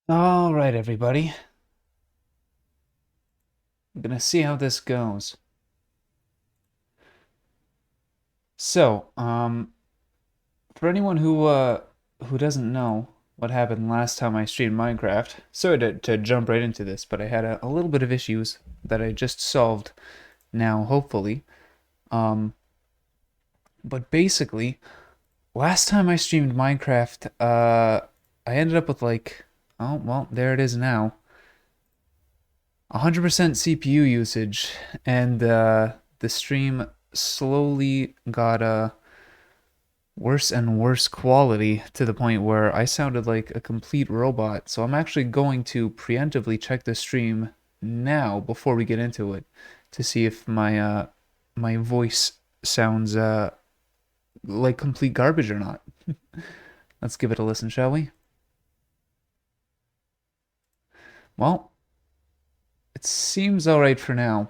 All right, everybody. I'm gonna see how this goes. So, for anyone who doesn't know what happened last time I streamed Minecraft, sorry to jump right into this, but I had a little bit of issues that I just solved now, hopefully. Um, but basically, last time I streamed Minecraft, I ended up with like, oh well, there it is now, 100% CPU usage, and the stream slowly got worse and worse quality to the point where I sounded like a complete robot. So I'm actually going to preemptively check the stream now before we get into it to see if my voice sounds like complete garbage or not. Let's give it a listen, shall we? Well, it seems alright for now.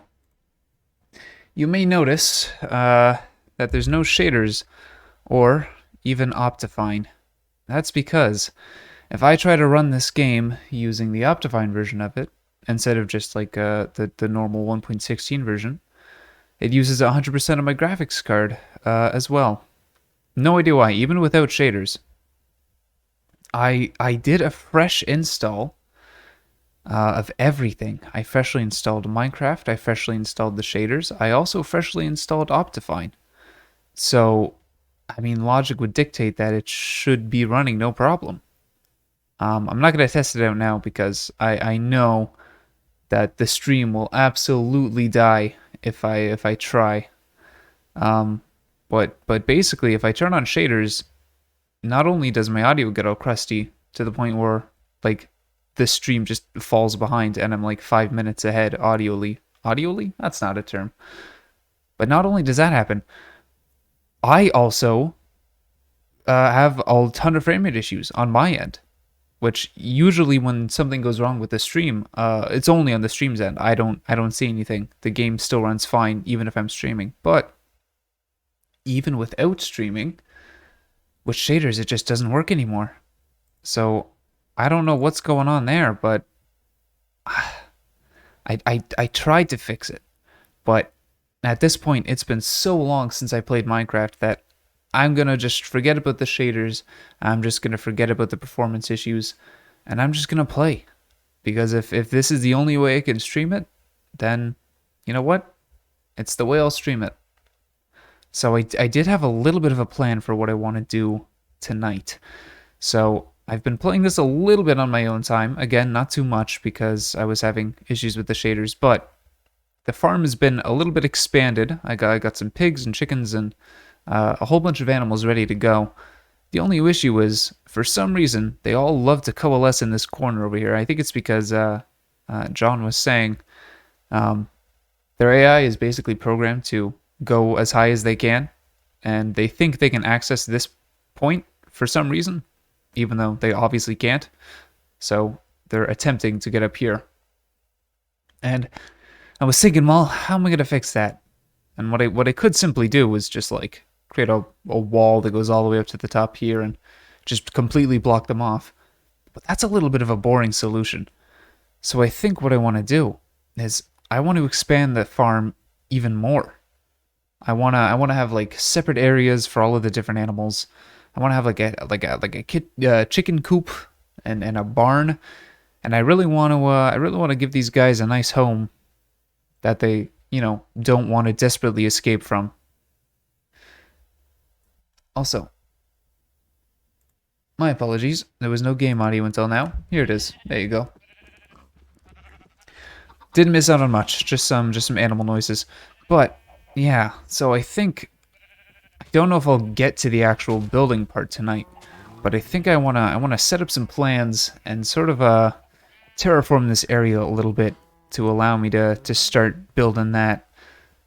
You may notice that there's no shaders or even Optifine. That's because if I try to run this game using the Optifine version of it, instead of just like the normal 1.16 version, it uses 100% of my graphics card as well. No idea why, even without shaders. I did a fresh install of everything. I freshly installed Minecraft, I freshly installed the shaders, I also freshly installed Optifine. So, I mean, logic would dictate that it should be running no problem. I'm not going to test it out now because I know that the stream will absolutely die if I try. Um, but basically, if I turn on shaders, not only does my audio get all crusty to the point where like the stream just falls behind and I'm like 5 minutes ahead audioly. Audioly? That's not a term. But not only does that happen, I also have a ton of frame rate issues on my end. Which usually when something goes wrong with the stream, it's only on the stream's end. I don't see anything. The game still runs fine even if I'm streaming. But even without streaming, with shaders it just doesn't work anymore. So I don't know what's going on there, but I tried to fix it. But at this point it's been so long since I played Minecraft that I'm gonna just forget about the shaders. I'm just gonna forget about the performance issues, and I'm just gonna play. Because if this is the only way I can stream it, then you know what? It's the way I'll stream it. So I did have a little bit of a plan for what I want to do tonight. So I've been playing this a little bit on my own time. Again, not too much because I was having issues with the shaders, but the farm has been a little bit expanded. I got some pigs and chickens and a whole bunch of animals ready to go. The only issue is, for some reason, they all love to coalesce in this corner over here. I think it's because John was saying um, their AI is basically programmed to go as high as they can, and they think they can access this point for some reason, even though they obviously can't. So they're attempting to get up here. And I was thinking, well, how am I going to fix that? And what I could simply do was just like create a wall that goes all the way up to the top here and just completely block them off. But that's a little bit of a boring solution. So I think what I want to do is I want to expand the farm even more. I wanna have like separate areas for all of the different animals. I want to have like a chicken coop and a barn, and I really want to give these guys a nice home that they don't want to desperately escape from. Also, my apologies. There was no game audio until now. Here it is. There you go. Didn't miss out on much. Just some animal noises. But yeah, so I don't know if I'll get to the actual building part tonight, but I think I wanna set up some plans and sort of terraform this area a little bit to allow me to start building that.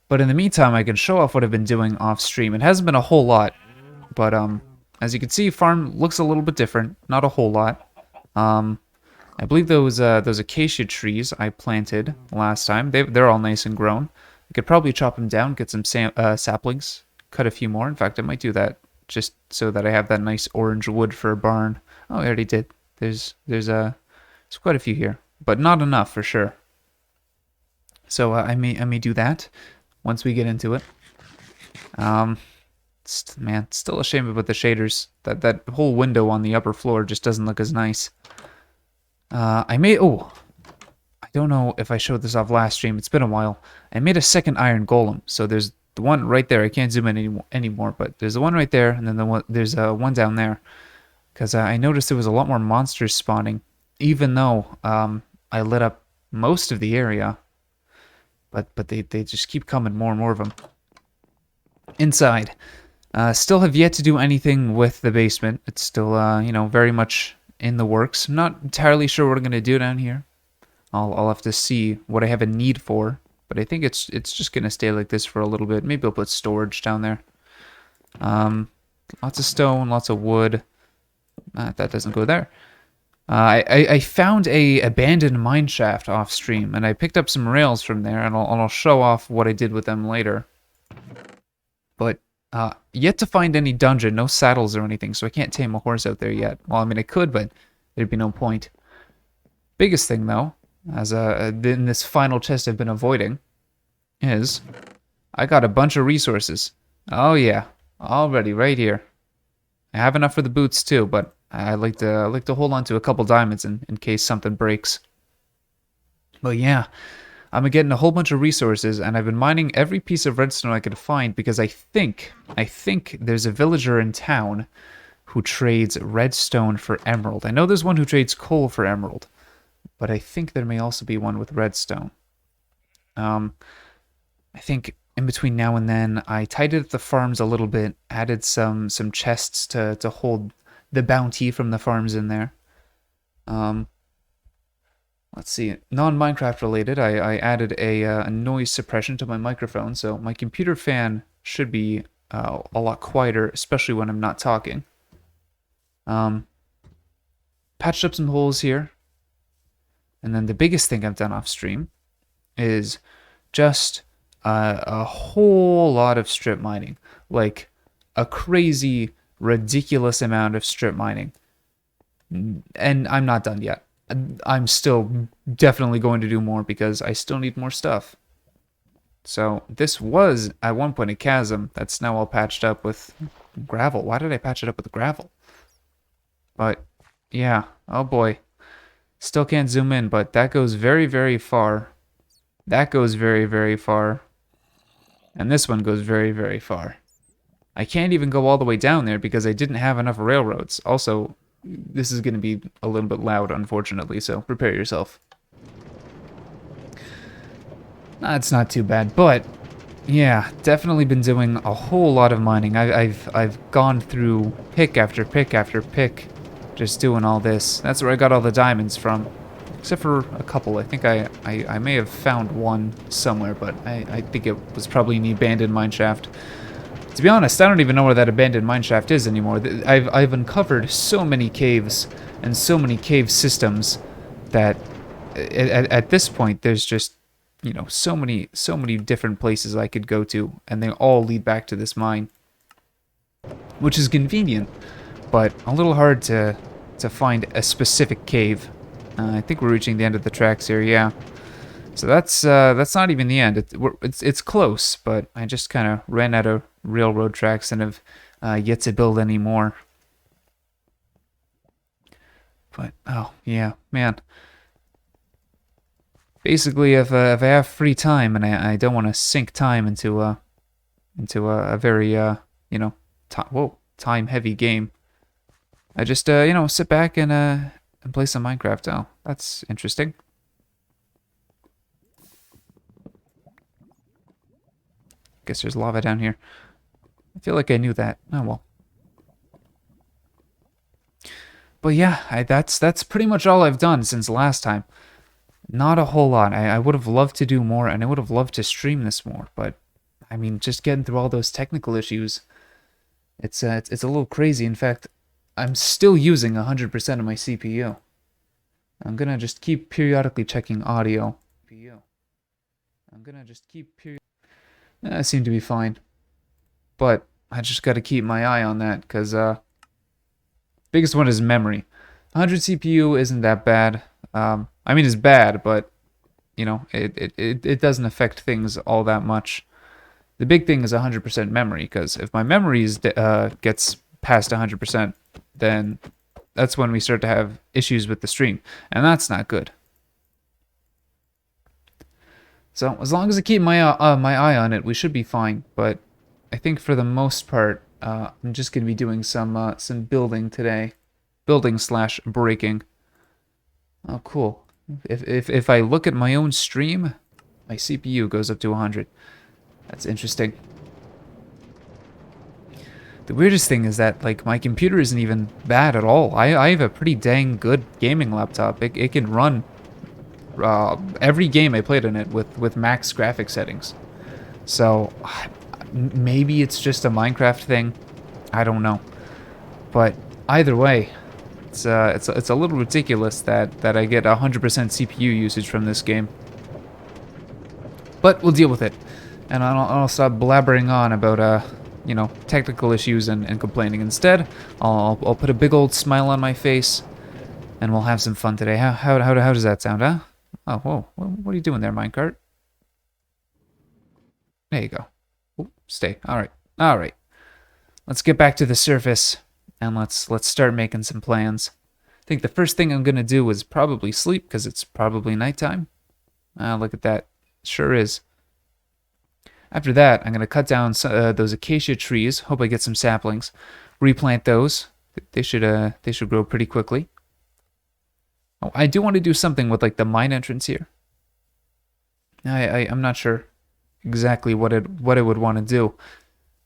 But in the meantime, I can show off what I've been doing off stream. It hasn't been a whole lot, but as you can see, farm looks a little bit different. Not a whole lot. Um, I believe those acacia trees I planted last time. They're all nice and grown. I could probably chop them down, get some saplings, cut a few more. In fact, I might do that just so that I have that nice orange wood for a barn. Oh, I already did. There's There's quite a few here, but not enough for sure. So I may do that once we get into it. Um, man, still a shame about the shaders. That whole window on the upper floor just doesn't look as nice. Oh, I don't know if I showed this off last stream. It's been a while. I made a second iron golem. So there's the one right there. I can't zoom in anymore, but there's the one right there, and then there's one down there. Because I noticed there was a lot more monsters spawning, even though I lit up most of the area. But they just keep coming, more and more of them. Inside. Still have yet to do anything with the basement. It's still, very much in the works. I'm not entirely sure what I'm going to do down here. I'll have to see what I have a need for. But I think it's just going to stay like this for a little bit. Maybe I'll put storage down there. Lots of stone, lots of wood. That doesn't go there. I found a abandoned mine shaft off stream, and I picked up some rails from there, and I'll show off what I did with them later. But yet to find any dungeon, no saddles or anything, so I can't tame a horse out there yet. Well, I mean, I could, but there'd be no point. Biggest thing, though, as in this final chest I've been avoiding, is I got a bunch of resources. Oh yeah, already right here. I have enough for the boots too, but I like to hold on to a couple diamonds in case something breaks. But yeah, I'm getting a whole bunch of resources, and I've been mining every piece of redstone I could find because I think there's a villager in town who trades redstone for emerald. I know there's one who trades coal for emerald, but I think there may also be one with redstone. I think in between now and then, I tidied up the farms a little bit, added some chests to hold the bounty from the farms in there. Let's see, non-Minecraft related, I added a noise suppression to my microphone, so my computer fan should be a lot quieter, especially when I'm not talking. Patched up some holes here. And then the biggest thing I've done off stream is just a whole lot of strip mining. Like a crazy, ridiculous amount of strip mining. And I'm not done yet. I'm still definitely going to do more because I still need more stuff. So this was at one point a chasm that's now all patched up with gravel. Why did I patch it up with gravel? But yeah, oh boy. Still can't zoom in, but that goes very, very far. That goes very, very far. And this one goes very, very far. I can't even go all the way down there because I didn't have enough railroads. Also, this is going to be a little bit loud, unfortunately, so prepare yourself. It's not too bad, but yeah, definitely been doing a whole lot of mining. I've gone through pick after pick after pick, just doing all this. That's where I got all the diamonds from, except for a couple. I think I may have found one somewhere, but I think it was probably in the abandoned mineshaft. To be honest, I don't even know where that abandoned mineshaft is anymore. I've uncovered so many caves and so many cave systems that at this point there's just, you know, so many different places I could go to, and they all lead back to this mine, which is convenient, but a little hard to find a specific cave. I think we're reaching the end of the tracks here, yeah. So that's not even the end. It's close, but I just kind of ran out of railroad tracks and have yet to build any more. But oh yeah, man. Basically, if I have free time and I don't want to sink time into a very time heavy game, I just sit back and play some Minecraft. Oh, that's interesting. Guess there's lava down here. I feel like I knew that. Oh well. But yeah, that's pretty much all I've done since last time. Not a whole lot. I would have loved to do more, and I would have loved to stream this more, but I mean, just getting through all those technical issues, it's a little crazy. In fact, I'm still using 100% of my CPU. I'm gonna just keep periodically checking audio. I seem to be fine, but I just got to keep my eye on that because biggest one is memory. 100 CPU isn't that bad. I mean, it's bad, but it doesn't affect things all that much. The big thing is 100% memory, because if my memory gets past 100%, then that's when we start to have issues with the stream, and that's not good. So as long as I keep my eye on it, we should be fine. But I think for the most part, I'm just gonna be doing some building today, building slash breaking. Oh, cool. If I look at my own stream, my CPU goes up to 100. That's interesting. The weirdest thing is that, like, my computer isn't even bad at all. I have a pretty dang good gaming laptop. It can run every game I played in it with max graphic settings. So maybe it's just a Minecraft thing. I don't know. But either way, it's a little ridiculous that I get 100% CPU usage from this game. But we'll deal with it, and I'll stop blabbering on about technical issues and complaining. Instead, I'll put a big old smile on my face, and we'll have some fun today. How does that sound, huh? Oh, whoa, what are you doing there, minecart? There you go. Ooh, stay. All right. Let's get back to the surface, and let's start making some plans. I think the first thing I'm gonna do is probably sleep, because it's probably nighttime. Look at that. Sure is. After that, I'm gonna cut down those acacia trees. Hope I get some saplings. Replant those. They should grow pretty quickly. Oh, I do want to do something with like the mine entrance here. I'm not sure exactly what I would want to do.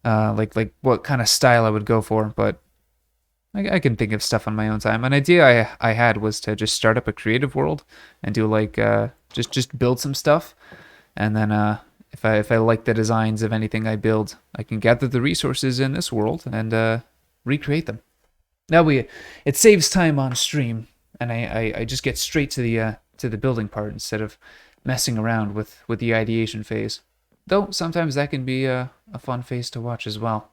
Like what kind of style I would go for, but I can think of stuff on my own time. An idea I had was to just start up a creative world and do like just build some stuff, and then if I like the designs of anything I build, I can gather the resources in this world and recreate them. It saves time on stream, and I just get straight to the building part instead of messing around with the ideation phase. Though sometimes that can be a fun phase to watch as well.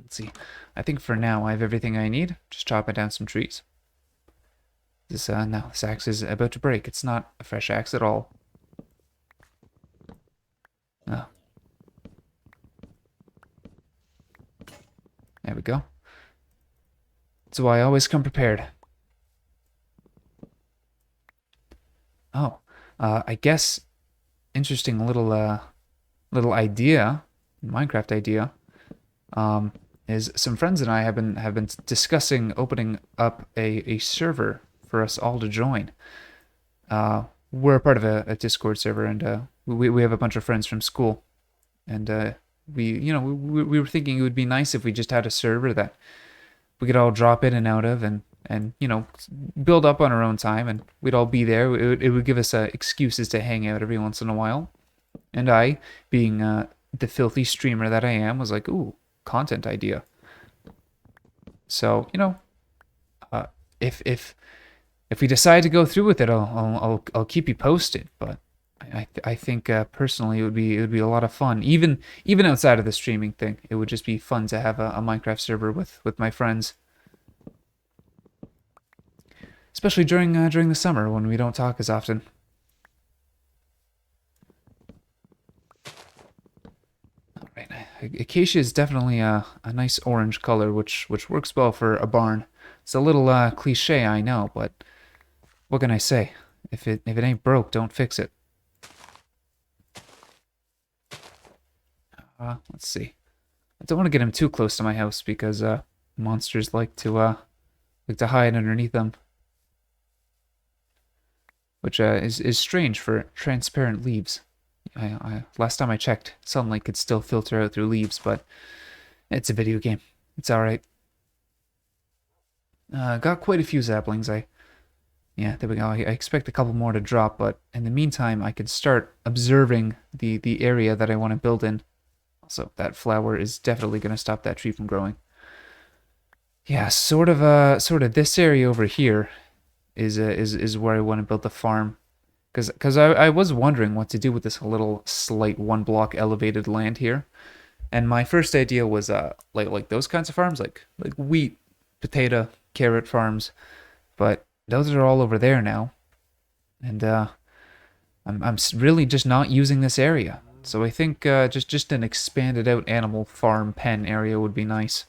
Let's see. I think for now I have everything I need. Just chopping down some trees. This axe is about to break. It's not a fresh axe at all. Oh. There we go. That's why I always come prepared. Oh, I guess interesting little idea, Minecraft idea, is some friends and I have been discussing opening up a server for us all to join. We're a part of a Discord server, and we have a bunch of friends from school, and we were thinking it would be nice if we just had a server that we could all drop in and out of, and build up on our own time, and we'd all be there. It would give us excuses to hang out every once in a while. And I, being the filthy streamer that I am, was like, ooh, content idea. So if we decide to go through with it, I'll keep you posted. But I think personally it would be a lot of fun, even outside of the streaming thing. It would just be fun to have a Minecraft server with my friends. Especially during the summer when we don't talk as often. All right, acacia is definitely a nice orange color, which works well for a barn. It's a little cliche, I know, but what can I say? If it ain't broke, don't fix it. Let's see. I don't want to get him too close to my house because monsters like to hide underneath them. Which is strange for transparent leaves. Last time I checked, sunlight could still filter out through leaves, but it's a video game. It's alright. Got quite a few saplings. Yeah, there we go. I expect a couple more to drop, but in the meantime, I could start observing the area that I want to build in. Also, that flower is definitely going to stop that tree from growing. Yeah, sort of this area over here is where I want to build the farm, because I was wondering what to do with this little slight 1 block elevated land here, and my first idea was like those kinds of farms, like wheat, potato, carrot farms, but Those are all over there now. And I'm really just not using this area. So I think just an expanded out animal farm pen area would be nice.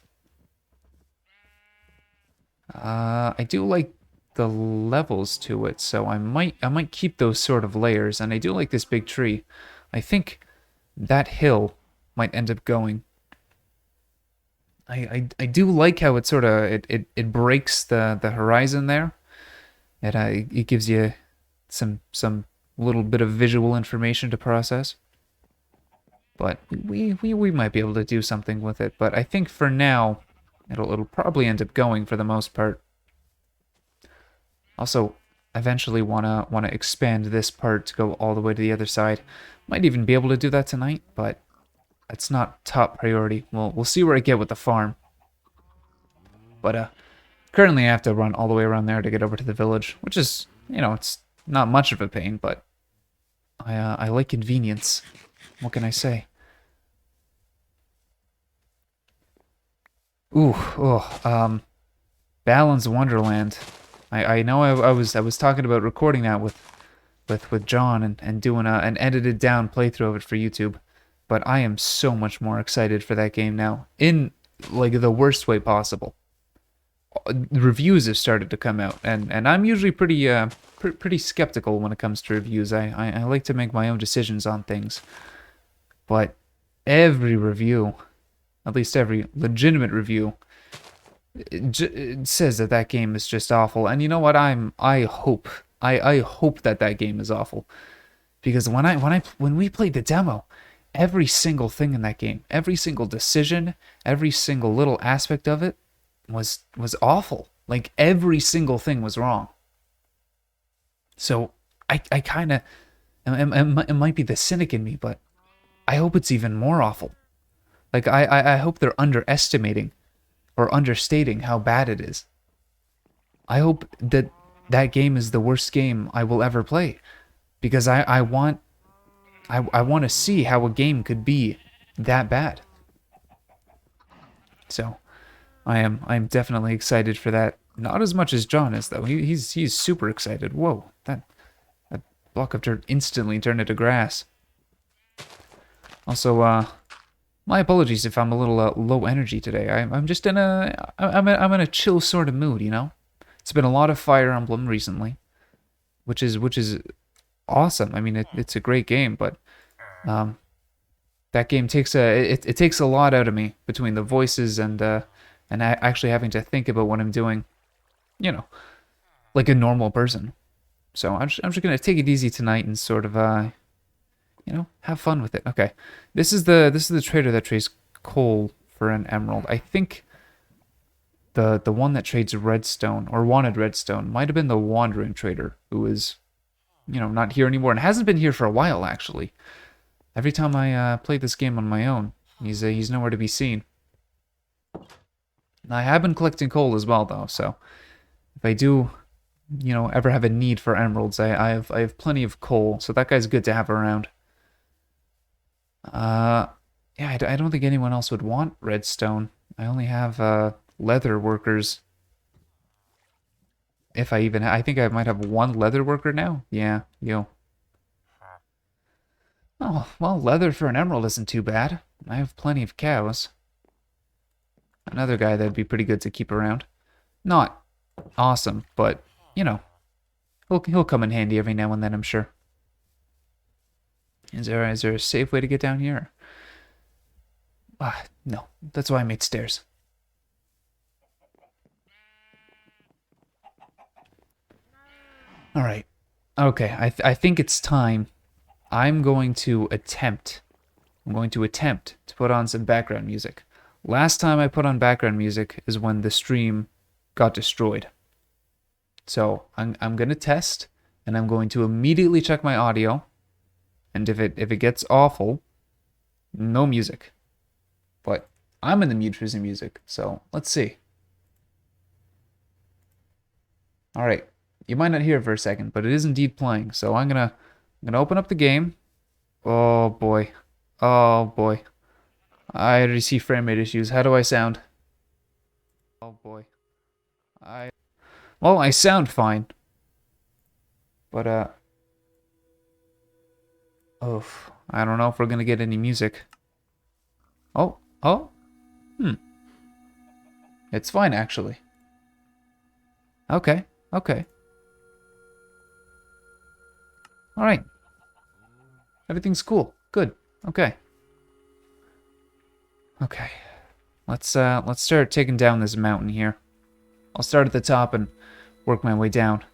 I do like the levels to it, so I might keep those sort of layers, and I do like this big tree. I think that hill might end up going. I do like how it sort of it breaks the horizon there. It gives you some little bit of visual information to process. But we might be able to do something with it. But I think for now, it'll probably end up going for the most part. Also, eventually wanna expand this part to go all the way to the other side. Might even be able to do that tonight, but it's not top priority. We'll see where I get with the farm. But currently I have to run all the way around there to get over to the village, which is, it's not much of a pain, but I like convenience. What can I say? Ooh, oh, Balan's Wonderland. I know I was talking about recording that with John and doing an edited down playthrough of it for YouTube, but I am so much more excited for that game now in like the worst way possible. Reviews have started to come out, and I'm usually pretty skeptical when it comes to reviews. I like to make my own decisions on things, but every review, at least every legitimate review, it says that that game is just awful. And you know what? I hope that that game is awful because when we played the demo, every single thing in that game, every single decision, every single little aspect of it was awful. Like every single thing was wrong. So I kind of it might be the cynic in me, but I hope it's even more awful. Like I hope they're underestimating or understating how bad it is. I hope that that game is the worst game I will ever play because I want to see how a game could be that bad. So I'm definitely excited for that. Not as much as John is though. He's super excited. Whoa, that block of dirt instantly turned into grass. Also, my apologies if I'm a little low energy today. I'm just in I'm in a chill sort of mood, you know. It's been a lot of Fire Emblem recently, which is awesome. I mean, it's a great game, but um, that game takes it takes a lot out of me between the voices and actually having to think about what I'm doing, you know, like a normal person. So I'm just gonna take it easy tonight and sort of have fun with it. Okay, this is the trader that trades coal for an emerald. I think the one that trades redstone or wanted redstone might have been the wandering trader who is not here anymore and hasn't been here for a while actually. Every time I play this game on my own, he's nowhere to be seen. I have been collecting coal as well though, so if I do ever have a need for emeralds, I have plenty of coal, so that guy's good to have around. Uh, yeah, I don't think anyone else would want redstone. I only have leather workers. If I even, I think I might have one leather worker now. Yeah, yo. Oh, well, leather for an emerald isn't too bad. I have plenty of cows. Another guy that'd be pretty good to keep around. Not awesome, but you know, he'll come in handy every now and then, I'm sure. Is there a safe way to get down here? No. That's why I made stairs. All right. Okay. I think it's time. I'm going to attempt. I'm going to attempt to put on some background music. Last time I put on background music is when the stream got destroyed. So I'm gonna test, and I'm going to immediately check my audio. And if it gets awful, no music. But I'm in the mood for some music, so let's see. All right, you might not hear it for a second, but it is indeed playing. So I'm gonna open up the game. Oh boy, oh boy. I already see frame rate issues. How do I sound? Oh boy. I Well, I sound fine. But, oh, I don't know if we're gonna get any music. Oh, oh, hmm. It's fine, actually. Okay, okay. Alright. Everything's cool. Good. Okay. Okay. Let's start taking down this mountain here. I'll start at the top and work my way down.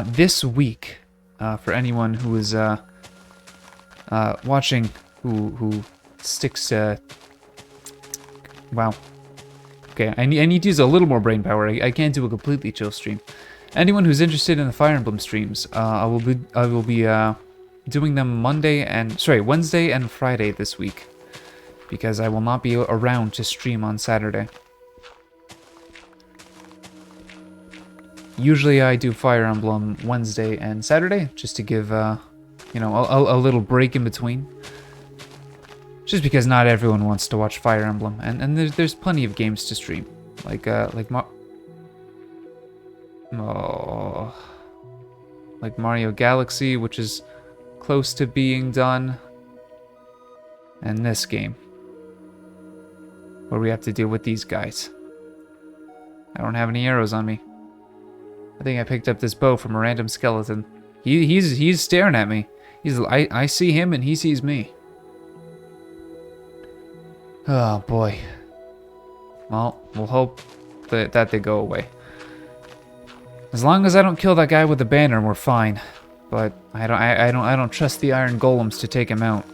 This week, for anyone who is watching, who sticks to... Wow. Okay, I need to use a little more brain power. I can't do a completely chill stream. Anyone who's interested in the Fire Emblem streams, I will be doing them Wednesday and Friday this week, because I will not be around to stream on Saturday. Usually I do Fire Emblem Wednesday and Saturday, just to give, you know, a little break in between. Just because not everyone wants to watch Fire Emblem, and there's plenty of games to stream, like Mario Galaxy, which is close to being done, and this game, where we have to deal with these guys. I don't have any arrows on me. I think I picked up this bow from a random skeleton. He's staring at me. I see him and he sees me. Oh boy. Well, we'll hope that they go away. As long as I don't kill that guy with the banner, we're fine. But I don't trust the iron golems to take him out.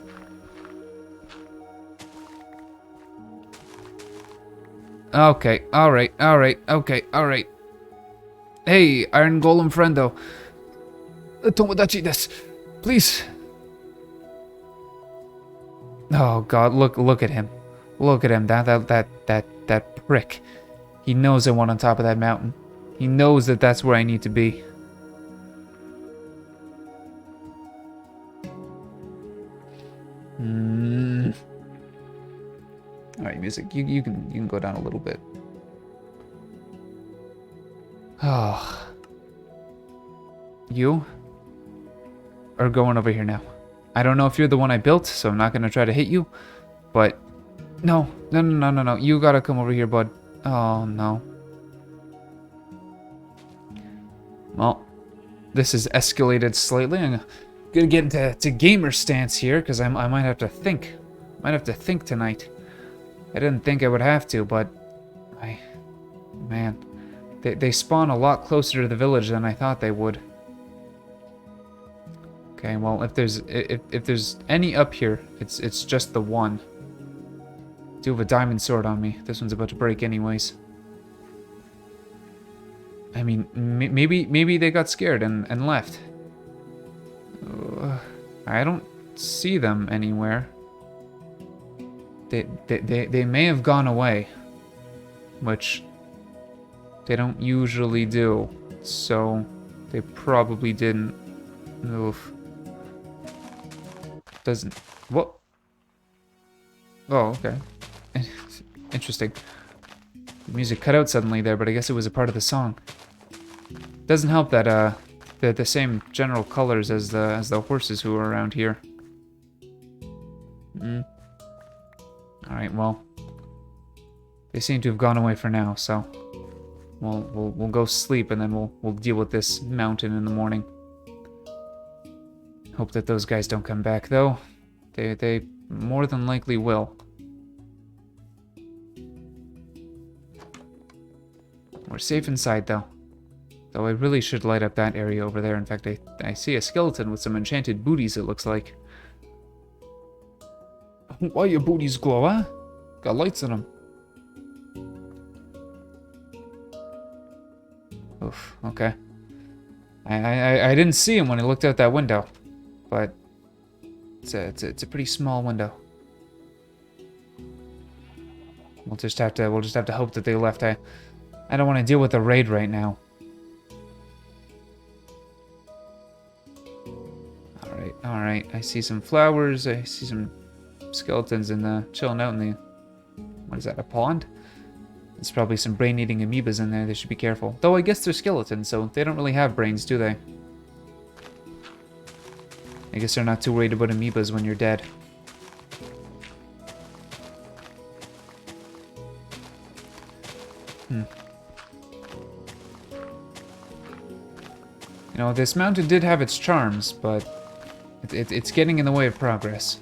Okay, alright, okay, alright. Hey, iron golem friendo. Tomodachi desu. Please. Oh god, look at him. Look at him, that prick. He knows I want on top of that mountain. He knows that that's where I need to be. Alright, music, you can go down a little bit. Oh. You are going over here now. I don't know if you're the one I built, so I'm not gonna try to hit you, but no. You gotta come over here, bud. Oh, no. Well, this has escalated slightly. I'm gonna get into gamer stance here, because I might have to think. Might have to think tonight. I didn't think I would have to, but man, they spawn a lot closer to the village than I thought they would. Okay, well, if there's any up here, it's just the one. I do have a diamond sword on me. This one's about to break anyways. I mean, maybe they got scared and left. I don't see them anywhere. They may have gone away, which they don't usually do. So they probably didn't. Oof. Doesn't. What? Oh, okay. Interesting. The music cut out suddenly there, but I guess it was a part of the song. Doesn't help that they're the same general colors as the horses who are around here. All right, well, they seem to have gone away for now, so we'll go sleep and then we'll deal with this mountain in the morning. Hope that those guys don't come back, though. They more than likely will. We're safe inside, though. Though I really should light up that area over there. In fact, I see a skeleton with some enchanted booties, it looks like. Why your booties glow, huh? Got lights in them. Oof, okay. I didn't see him when I looked out that window. But it's a pretty small window. We'll just have to hope that they left. I don't want to deal with the raid right now. All right. I see some flowers. I see some skeletons in the chilling out in the, what is that, a pond? There's probably some brain-eating amoebas in there. They should be careful. Though I guess they're skeletons, so they don't really have brains, do they? I guess they're not too worried about amoebas when you're dead. You know, this mountain did have its charms, but it's getting in the way of progress.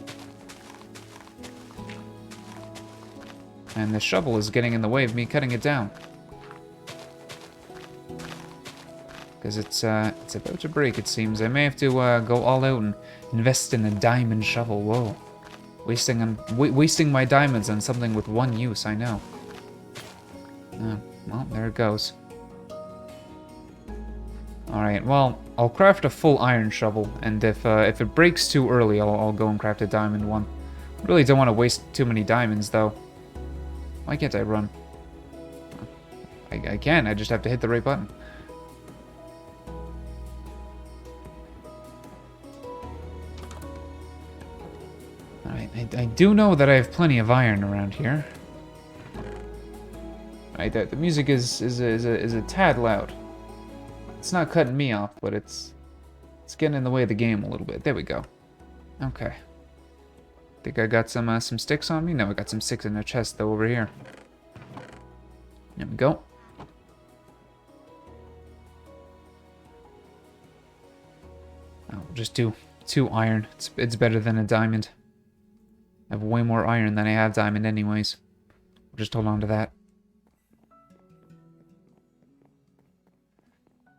And the shovel is getting in the way of me cutting it down. Because it's about to break, it seems. I may have to go all out and invest in a diamond shovel. Whoa. Wasting my diamonds on something with one use, I know. Well, there it goes. Alright, well, I'll craft a full iron shovel, and if it breaks too early, I'll go and craft a diamond one. I really don't want to waste too many diamonds, though. Why can't I run? I can, I just have to hit the right button. Alright, I do know that I have plenty of iron around here. Alright, the music is a tad loud. It's not cutting me off, but it's getting in the way of the game a little bit. There we go. Okay. Think I got some sticks on me? No, I got some sticks in the chest though over here. There we go. I'll just do 2 iron. It's better than a diamond. I have way more iron than I have diamond anyways. I'll just hold on to that.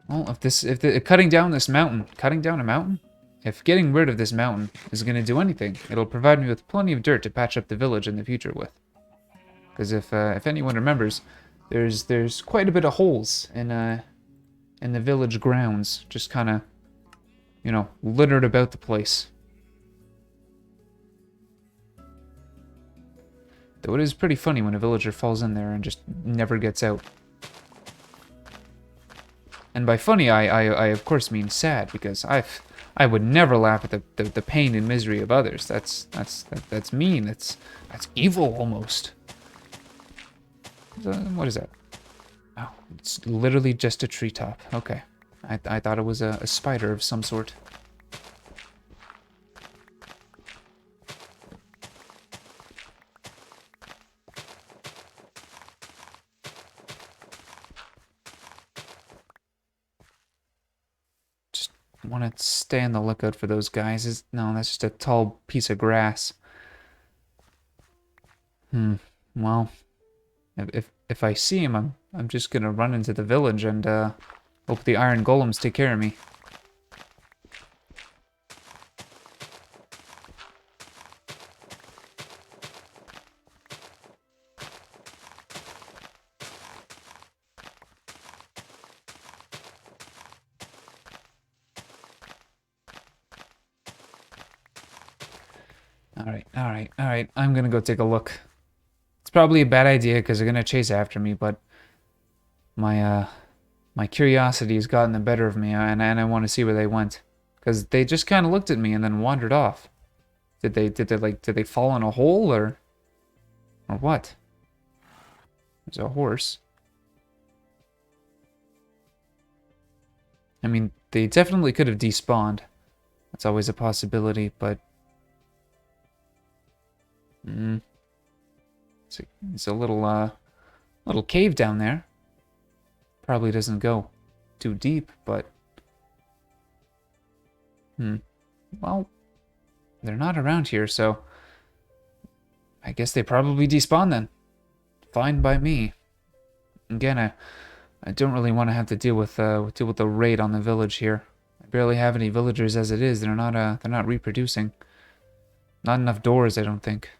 Well, if cutting down a mountain? If getting rid of this mountain is going to do anything, it'll provide me with plenty of dirt to patch up the village in the future with. Because if anyone remembers, there's quite a bit of holes in the village grounds, just kind of, you know, littered about the place. Though it is pretty funny when a villager falls in there and just never gets out. And by funny, I of course mean sad, because I would never laugh at the pain and misery of others. That's mean. That's evil almost. What is that? Oh, it's literally just a treetop. Okay, I thought it was a spider of some sort. Want to stay on the lookout for those guys. No, that's just a tall piece of grass. Well, if I see him, I'm just gonna run into the village and hope the iron golems take care of me. Alright. I'm gonna go take a look. It's probably a bad idea because they're gonna chase after me, but my curiosity has gotten the better of me, and I want to see where they went. Because they just kind of looked at me and then wandered off. Did they fall in a hole or what? There's a horse. I mean, they definitely could have despawned. That's always a possibility, but it's a little cave down there. Probably doesn't go too deep, but well, they're not around here, so I guess they probably despawned then. Fine by me. Again, I don't really want to have to deal with the raid on the village here. I barely have any villagers as it is. They're not reproducing. Not enough doors, I don't think.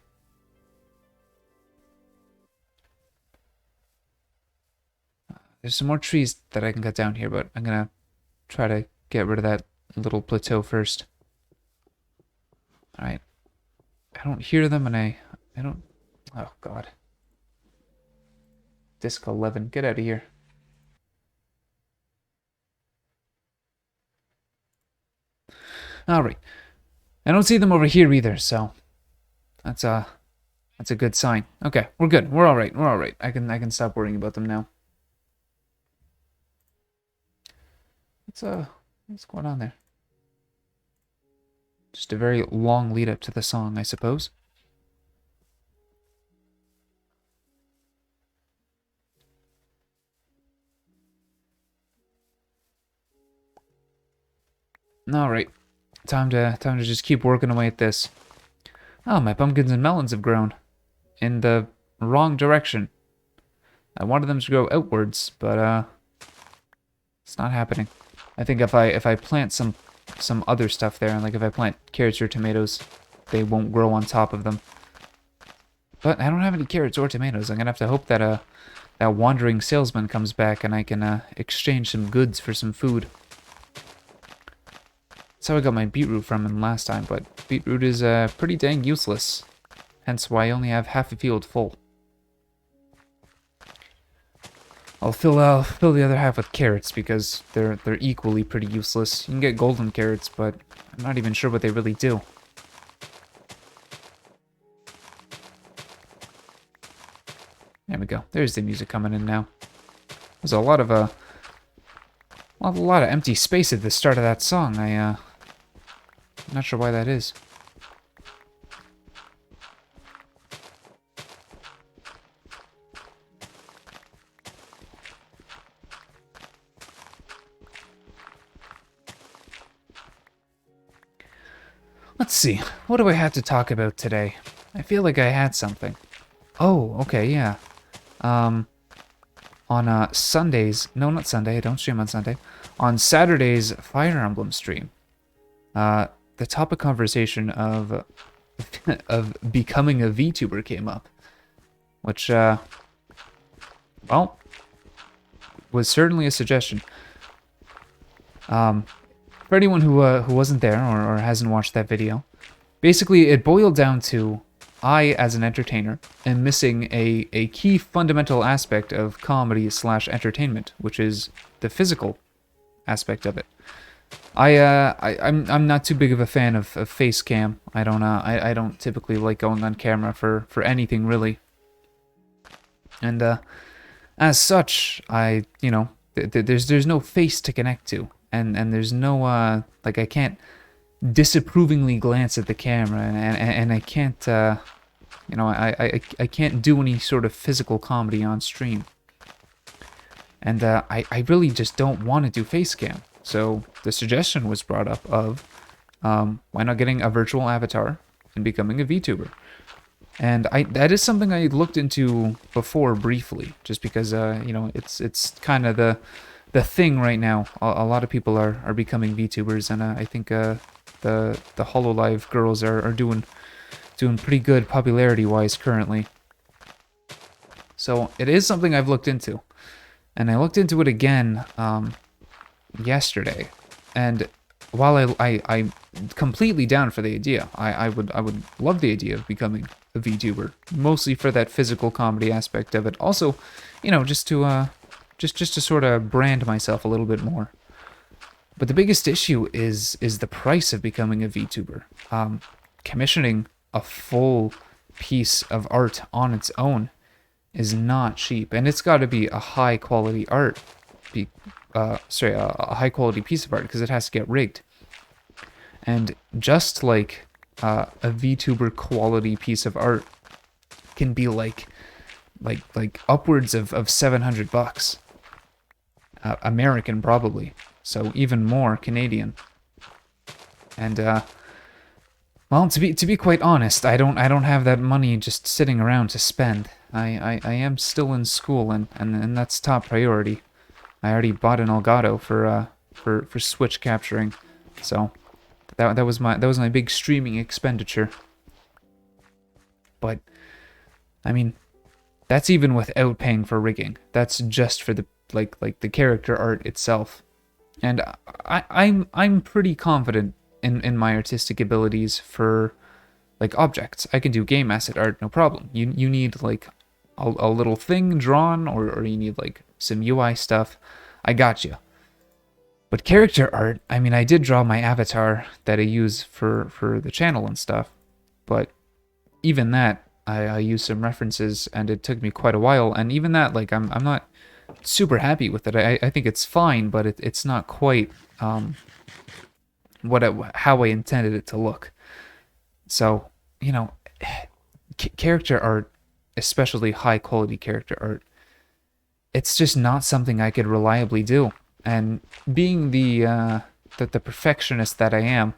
There's some more trees that I can cut down here, but I'm gonna try to get rid of that little plateau first. Alright. I don't hear them, and I don't... Oh, God. Disc 11. Get out of here. Alright. I don't see them over here either, so... That's a good sign. Okay, we're good. We're all right. We're all right. I can stop worrying about them now. What's going on there? Just a very long lead up to the song, I suppose. All right, time to just keep working away at this. Oh, my pumpkins and melons have grown in the wrong direction. I wanted them to grow outwards, but it's not happening. I think if I plant some other stuff there, like if I plant carrots or tomatoes, they won't grow on top of them. But I don't have any carrots or tomatoes. I'm gonna have to hope that that wandering salesman comes back and I can exchange some goods for some food. That's how I got my beetroot from him last time, but beetroot is pretty dang useless. Hence why I only have half a field full. I'll fill the other half with carrots because they're equally pretty useless. You can get golden carrots, but I'm not even sure what they really do. There we go. There's the music coming in now. There's a lot of empty space at the start of that song. I'm not sure why that is. Let's see. What do I have to talk about today? I feel like I had something. Oh, okay, yeah. On Sundays, no, not Sunday, I don't stream on Sunday. On Saturday's Fire Emblem stream, the topic conversation of of becoming a VTuber came up, which, well, was certainly a suggestion. For anyone who wasn't there or hasn't watched that video, basically it boiled down to I, as an entertainer, am missing a key fundamental aspect of comedy / entertainment, which is the physical aspect of it. I'm not too big of a fan of face cam. I don't typically like going on camera for anything really. And as such, there's no face to connect to, and there's no like I can't disapprovingly glance at the camera, and I can't I can't do any sort of physical comedy on stream. And I really just don't want to do face cam. So the suggestion was brought up of why not getting a virtual avatar and becoming a VTuber. And that is something I looked into before briefly, just because it's kind of the thing right now. A lot of people are becoming VTubers, and I think the HoloLive girls are doing pretty good popularity-wise currently. So it is something I've looked into, and I looked into it again yesterday. And while I'm completely down for the idea, I would love the idea of becoming a VTuber, mostly for that physical comedy aspect of it. Also, just to sort of brand myself a little bit more. But the biggest issue is the price of becoming a VTuber. Commissioning a full piece of art on its own is not cheap, and it's got to be a high quality art. A high quality piece of art, because it has to get rigged. And just like a VTuber quality piece of art can be like upwards of $700, American probably, so even more Canadian. And well, to be quite honest, I don't have that money just sitting around to spend. I am still in school, and that's top priority. I already bought an Elgato for Switch capturing, so that was my big streaming expenditure. But I mean, that's even without paying for rigging. That's just for the the character art itself. And I'm pretty confident in my artistic abilities for objects. I can do game asset art, no problem. You need a little thing drawn, or you need some UI stuff. I got you. But character art, I mean, I did draw my avatar that I use for the channel and stuff, but even that, I used some references, and it took me quite a while. And even that, like, I'm not super happy with it. I think it's fine, but it's not quite how I intended it to look. So, you know, character art, especially high quality character art, it's just not something I could reliably do. And being the perfectionist that I am,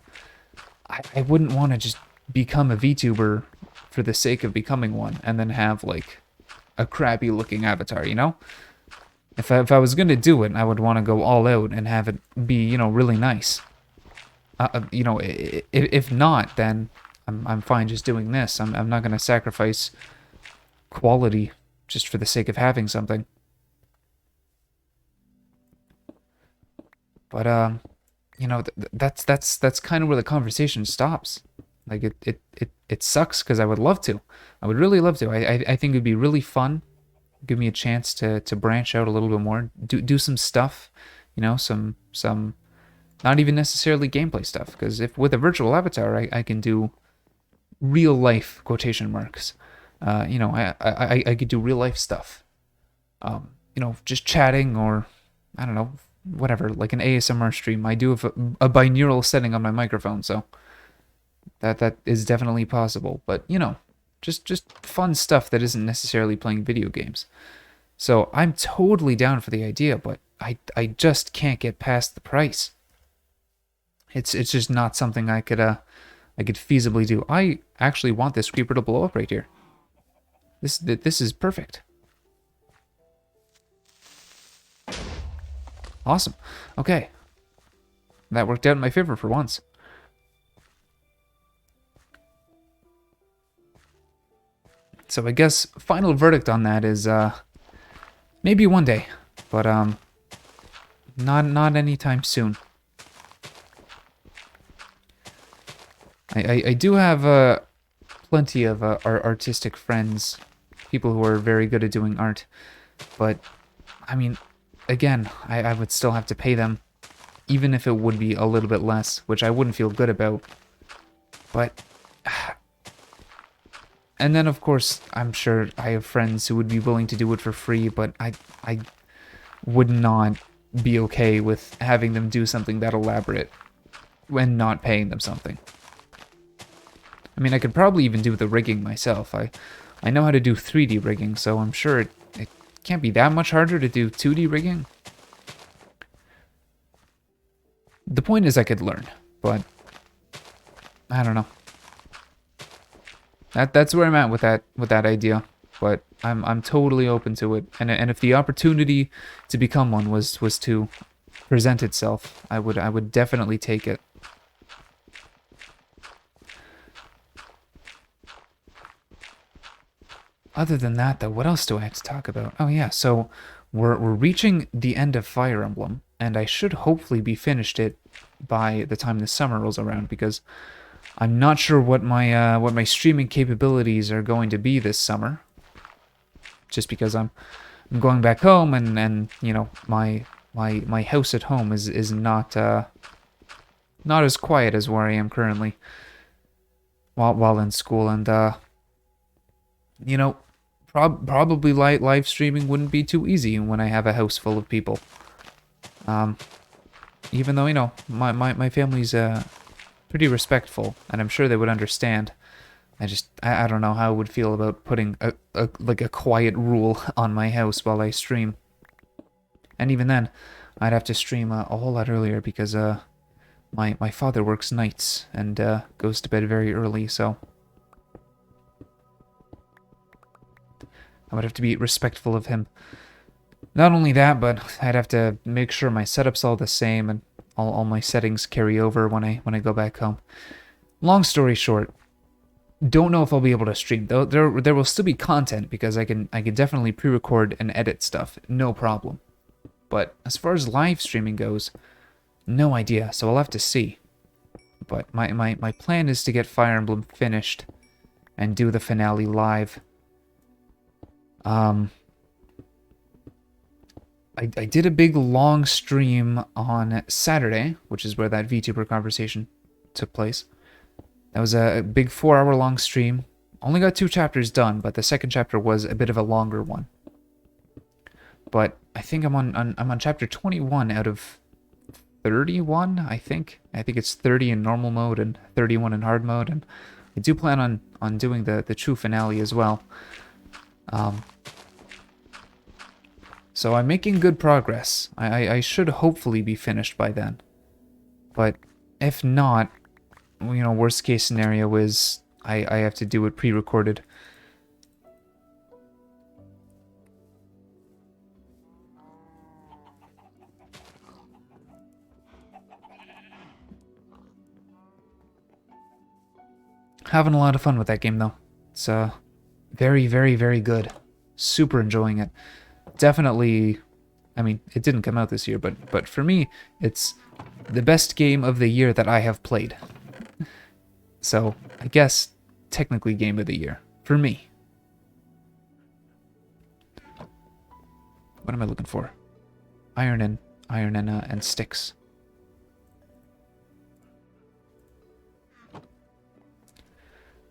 I wouldn't want to just become a VTuber for the sake of becoming one and then have like a crappy looking avatar, you know? If I was going to do it, I would want to go all out and have it be, really nice. If not, then I'm fine just doing this. I'm not going to sacrifice quality just for the sake of having something. But that's kind of where the conversation stops. Like it sucks because I would love to. I would really love to. I think it'd be really fun. Give me a chance to branch out a little bit more. Do some stuff, some not even necessarily gameplay stuff. Because if with a virtual avatar, I can do real life quotation marks. I could do real life stuff. Just chatting or I don't know, whatever, like an ASMR stream. I do have a binaural setting on my microphone, so that is definitely possible. But just fun stuff that isn't necessarily playing video games. So I'm totally down for the idea, but I just can't get past the price. It's just not something I could feasibly do. I actually want this creeper to blow up right here. This is perfect. Awesome. Okay. That worked out in my favor for once. So I guess final verdict on that is maybe one day, but not anytime soon. I do have plenty of artistic friends, people who are very good at doing art, but I mean, again, I would still have to pay them, even if it would be a little bit less, which I wouldn't feel good about. But, and then of course, I'm sure I have friends who would be willing to do it for free, but I would not be okay with having them do something that elaborate when not paying them something. I mean, I could probably even do the rigging myself. I know how to do 3D rigging, so I'm sure it can't be that much harder to do 2D rigging. The point is I could learn, but I don't know. That's where I'm at with that idea, but I'm totally open to it. And if the opportunity to become one was to present itself, I would definitely take it. Other than that, though, what else do I have to talk about? Oh yeah, so we're reaching the end of Fire Emblem, and I should hopefully be finished it by the time the summer rolls around, because I'm not sure what my streaming capabilities are going to be this summer. Just because I'm going back home, and my house at home is not as quiet as where I am currently while in school, and probably live streaming wouldn't be too easy when I have a house full of people. Even though, my family's pretty respectful, and I'm sure they would understand. I don't know how I would feel about putting a quiet rule on my house while I stream. And even then, I'd have to stream a whole lot earlier because my father works nights and goes to bed very early, so I would have to be respectful of him. Not only that, but I'd have to make sure my setup's all the same and all my settings carry over when I go back home. Long story short, don't know if I'll be able to stream. Though there will still be content because I can definitely pre-record and edit stuff, no problem. But as far as live streaming goes, no idea, so I'll have to see. But my plan is to get Fire Emblem finished and do the finale live. I did a big long stream on Saturday, which is where that VTuber conversation took place. That was a big 4-hour long stream. Only got 2 chapters done, but the second chapter was a bit of a longer one. But I think I'm on chapter 21 out of 31, I think. I think it's 30 in normal mode and 31 in hard mode, and I do plan on doing the true finale as well. So I'm making good progress. I should hopefully be finished by then. But if not, worst case scenario is I have to do it pre-recorded. Having a lot of fun with that game, though. It's very, very, very good. Super enjoying it. Definitely, I mean, it didn't come out this year, but for me, it's the best game of the year that I have played. So, I guess, technically game of the year. For me. What am I looking for? Iron and sticks.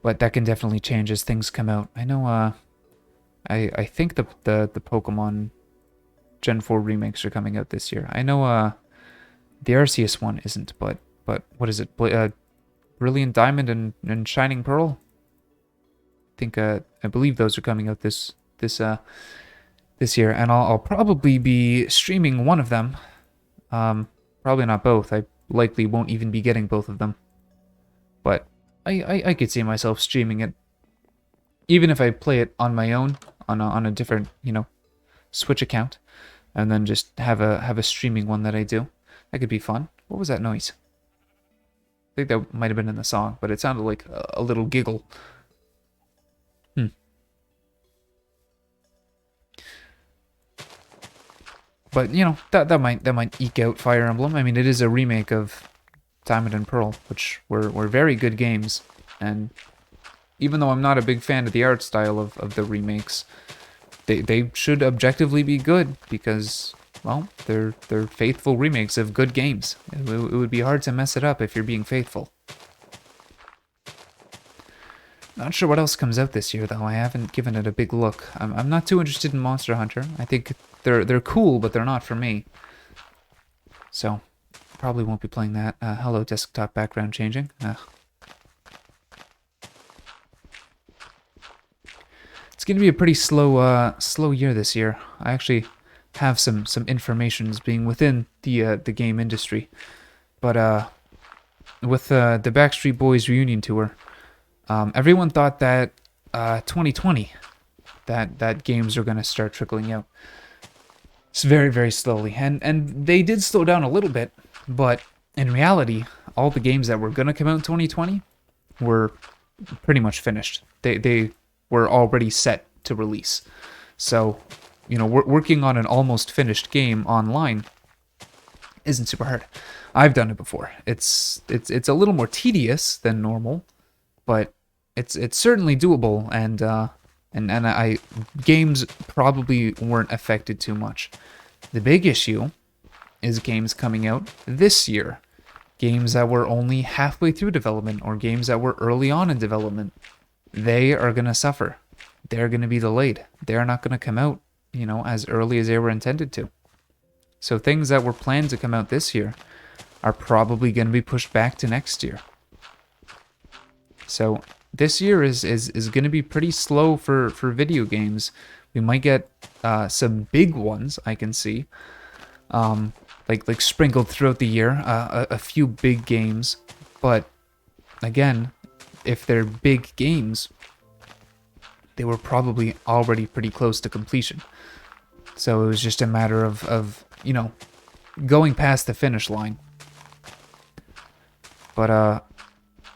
But that can definitely change as things come out. I know, I think the Pokemon Gen 4 remakes are coming out this year. I know, the Arceus one isn't, but what is it? Brilliant Diamond and Shining Pearl? I believe those are coming out this year, and I'll probably be streaming one of them. Probably not both. I likely won't even be getting both of them. But I could see myself streaming it, even if I play it on my own, on a different, Switch account, and then just have a streaming one that I do. That could be fun. What was that noise? I think that might have been in the song, but it sounded like a little giggle. But that might eke out Fire Emblem. I mean, it is a remake of Diamond and Pearl, which were very good games, and even though I'm not a big fan of the art style of the remakes, they should objectively be good because, well, they're faithful remakes of good games. It would be hard to mess it up if you're being faithful. Not sure what else comes out this year, though. I haven't given it a big look. I'm not too interested in Monster Hunter. I think they're cool, but they're not for me. So, probably won't be playing that. Hello, desktop background changing. It's going to be a pretty slow year this year. I actually have some informations being within the game industry, but with the Backstreet Boys reunion tour, everyone thought that 2020 that games are going to start trickling out. It's very, very slowly, and they did slow down a little bit, but in reality, all the games that were going to come out in 2020 were pretty much finished. They were already set to release. So, working on an almost finished game online isn't super hard. I've done it before. It's a little more tedious than normal, but it's certainly doable, and games probably weren't affected too much. The big issue is games coming out this year. Games that were only halfway through development or games that were early on in development. They are going to suffer. They're going to be delayed. They're not going to come out, as early as they were intended to. So things that were planned to come out this year are probably going to be pushed back to next year. So this year is going to be pretty slow for video games. We might get some big ones, I can see, like sprinkled throughout the year, a few big games. But again, if they're big games, they were probably already pretty close to completion. So it was just a matter of going past the finish line. But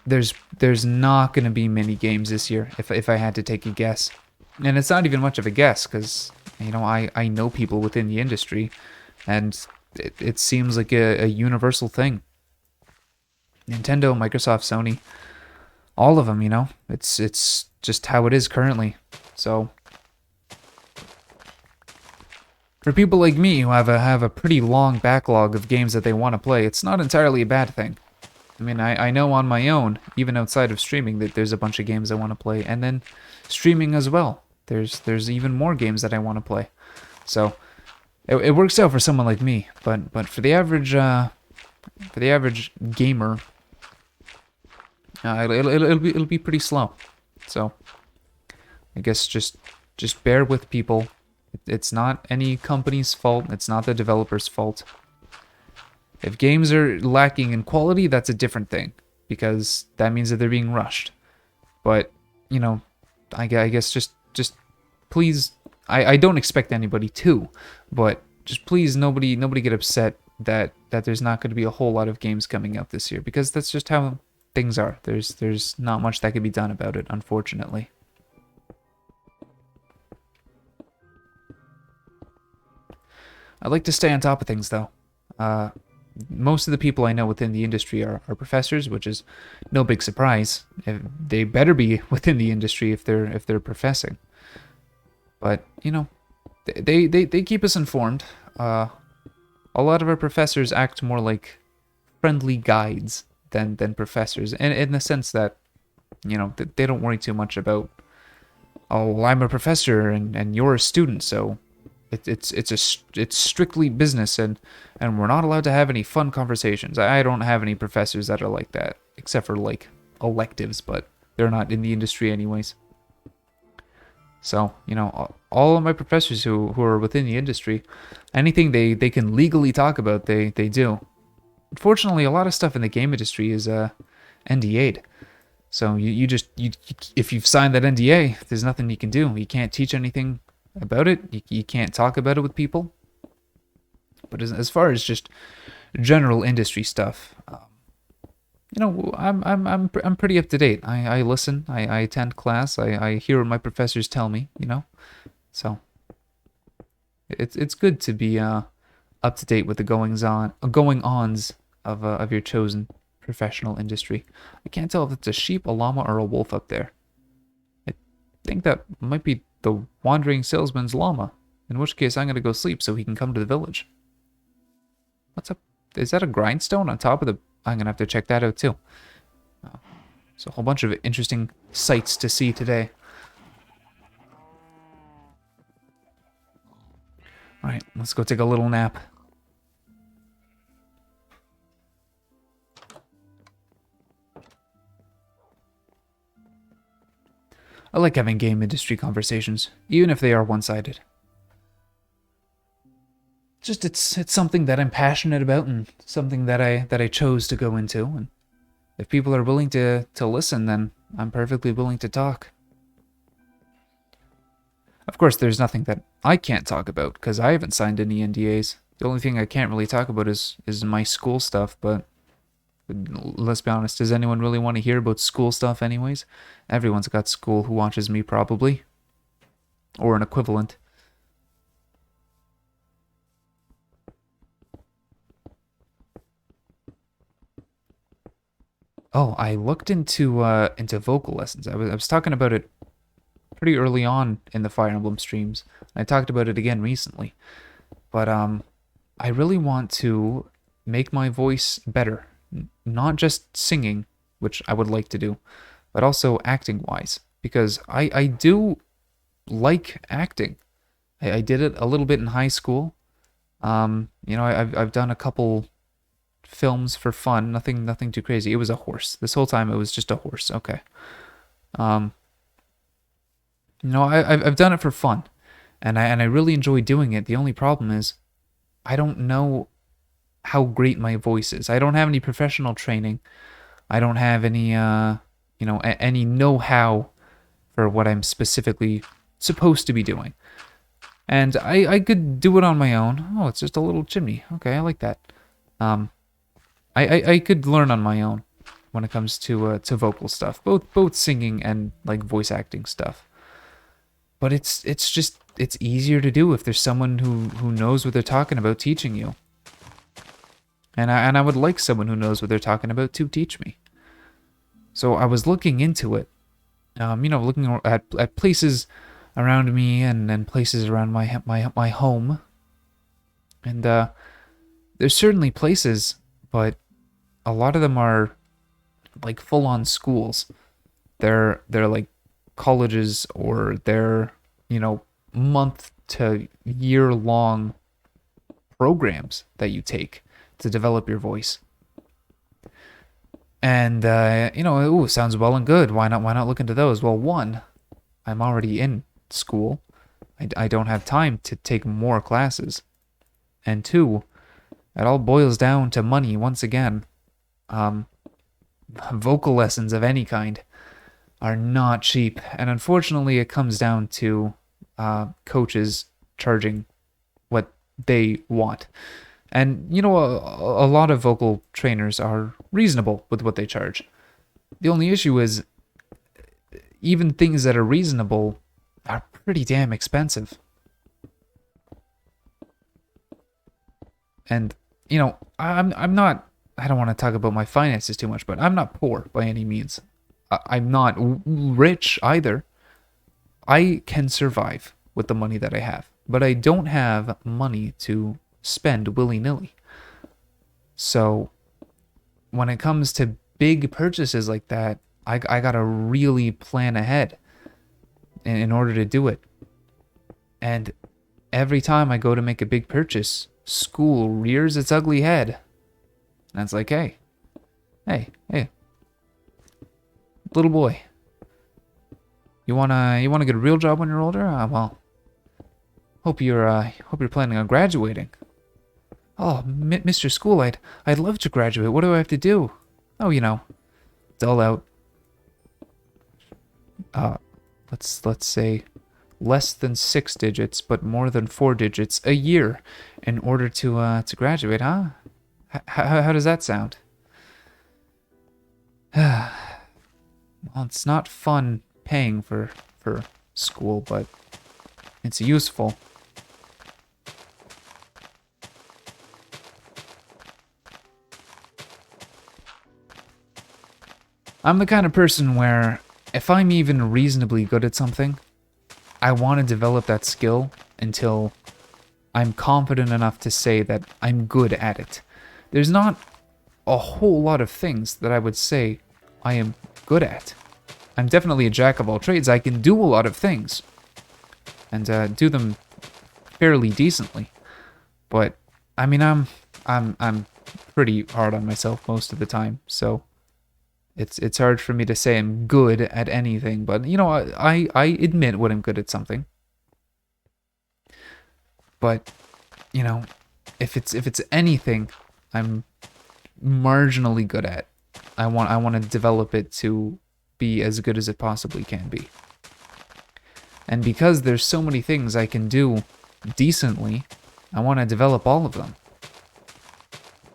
there's not going to be many games this year, if I had to take a guess. And it's not even much of a guess, because, I know people within the industry, and it seems like a universal thing. Nintendo, Microsoft, Sony, all of them, it's just how it is currently. So, for people like me who have a pretty long backlog of games that they want to play, it's not entirely a bad thing. I mean, I know on my own, even outside of streaming, that there's a bunch of games I want to play, and then streaming as well. There's even more games that I want to play. So it works out for someone like me, but for the average gamer, it'll be pretty slow. So I guess just bear with people. It's not any company's fault. It's not the developer's fault. If games are lacking in quality, that's a different thing, because that means that they're being rushed. But, you know, I guess just please, I don't expect anybody to, but just please nobody get upset that there's not going to be a whole lot of games coming out this year, because that's just how things are. There's not much that can be done about it, unfortunately. I like to stay on top of things, though. Most of the people I know within the industry are professors, which is no big surprise. They better be within the industry if they're professing. But you know, they keep us informed. A lot of our professors act more like friendly guides than professors, and in the sense that, you know, they don't worry too much about, oh, well, I'm a professor and you're a student, so it's strictly business, and we're not allowed to have any fun conversations. I don't have any professors that are like that, except for like electives, but they're not in the industry anyways. So, you know, all of my professors who are within the industry, anything they can legally talk about, they do. Unfortunately, a lot of stuff in the game industry is NDA'd. So you if you've signed that NDA, there's nothing you can do. You can't teach anything about it. You can't talk about it with people. But as far as just general industry stuff, you know, I'm pretty up to date. I listen. I attend class. I hear what my professors tell me. You know, so it's good to be up to date with the going ons of your chosen professional industry. I can't tell if it's a sheep, a llama, or a wolf up there. I think that might be the wandering salesman's llama, in which case I'm gonna go sleep so he can come to the village. What's up? Is that a grindstone on top of the... I'm gonna have to check that out too. There's a whole bunch of interesting sights to see today. Alright, let's go take a little nap. I like having game industry conversations, even if they are one-sided. Just it's something that I'm passionate about, and something that I chose to go into, and if people are willing to listen, then I'm perfectly willing to talk. Of course, there's nothing that I can't talk about, because I haven't signed any NDAs. The only thing I can't really talk about is my school stuff, but let's be honest, does anyone really want to hear about school stuff anyways? Everyone's got school who watches me, probably. Or an equivalent. Oh, I looked into vocal lessons. I was talking about it pretty early on in the Fire Emblem streams. I talked about it again recently. But I really want to make my voice better. Not just singing, which I would like to do, but also acting-wise. Because I do like acting. I did it a little bit in high school. You know, I've done a couple films for fun, nothing too crazy. It was a horse. This whole time it was just a horse. Okay. You know, I've done it for fun, and I really enjoy doing it. The only problem is I don't know how great my voice is. I don't have any professional training. I don't have any you know, any know-how for what I'm specifically supposed to be doing. And I could do it on my own. Oh, it's just a little chimney. Okay, I like that. I could learn on my own when it comes to vocal stuff, both singing and like voice acting stuff. But it's easier to do if there's someone who knows what they're talking about teaching you. And I would like someone who knows what they're talking about to teach me. So I was looking into it, you know, looking at places around me and places around my home. And there's certainly places, but a lot of them are like full-on schools. They're like colleges, or they're, month to year long programs that you take to develop your voice. And ooh, sounds well and good. Why not look into those? Well, one, I'm already in school. I don't have time to take more classes. And two, it all boils down to money once again. Um, Vocal lessons of any kind are not cheap, and unfortunately, it comes down to coaches charging what they want. And a lot of vocal trainers are reasonable with what they charge. The only issue is, even things that are reasonable are pretty damn expensive. And I'm not. I don't want to talk about my finances too much, but I'm not poor by any means. I'm not rich either. I can survive with the money that I have, but I don't have money to spend willy-nilly. So when it comes to big purchases like that, I gotta really plan ahead in order to do it. And every time I go to make a big purchase, school rears its ugly head. And it's like, hey, little boy, you wanna get a real job when you're older? Well, hope you're planning on graduating. Oh, Mr. School, I'd love to graduate. What do I have to do? Oh, it's all out. Let's say less than 6 digits, but more than 4 digits a year in order to graduate, huh? How does that sound? Well, it's not fun paying for school, but it's useful. I'm the kind of person where if I'm even reasonably good at something, I want to develop that skill until I'm confident enough to say that I'm good at it. There's not a whole lot of things that I would say I am good at. I'm definitely a jack of all trades. I can do a lot of things and do them fairly decently. But I mean, I'm pretty hard on myself most of the time, so it's hard for me to say I'm good at anything. But I admit when I'm good at something. But if it's anything I'm marginally good at, I want to develop it to be as good as it possibly can be. And because there's so many things I can do decently, I want to develop all of them.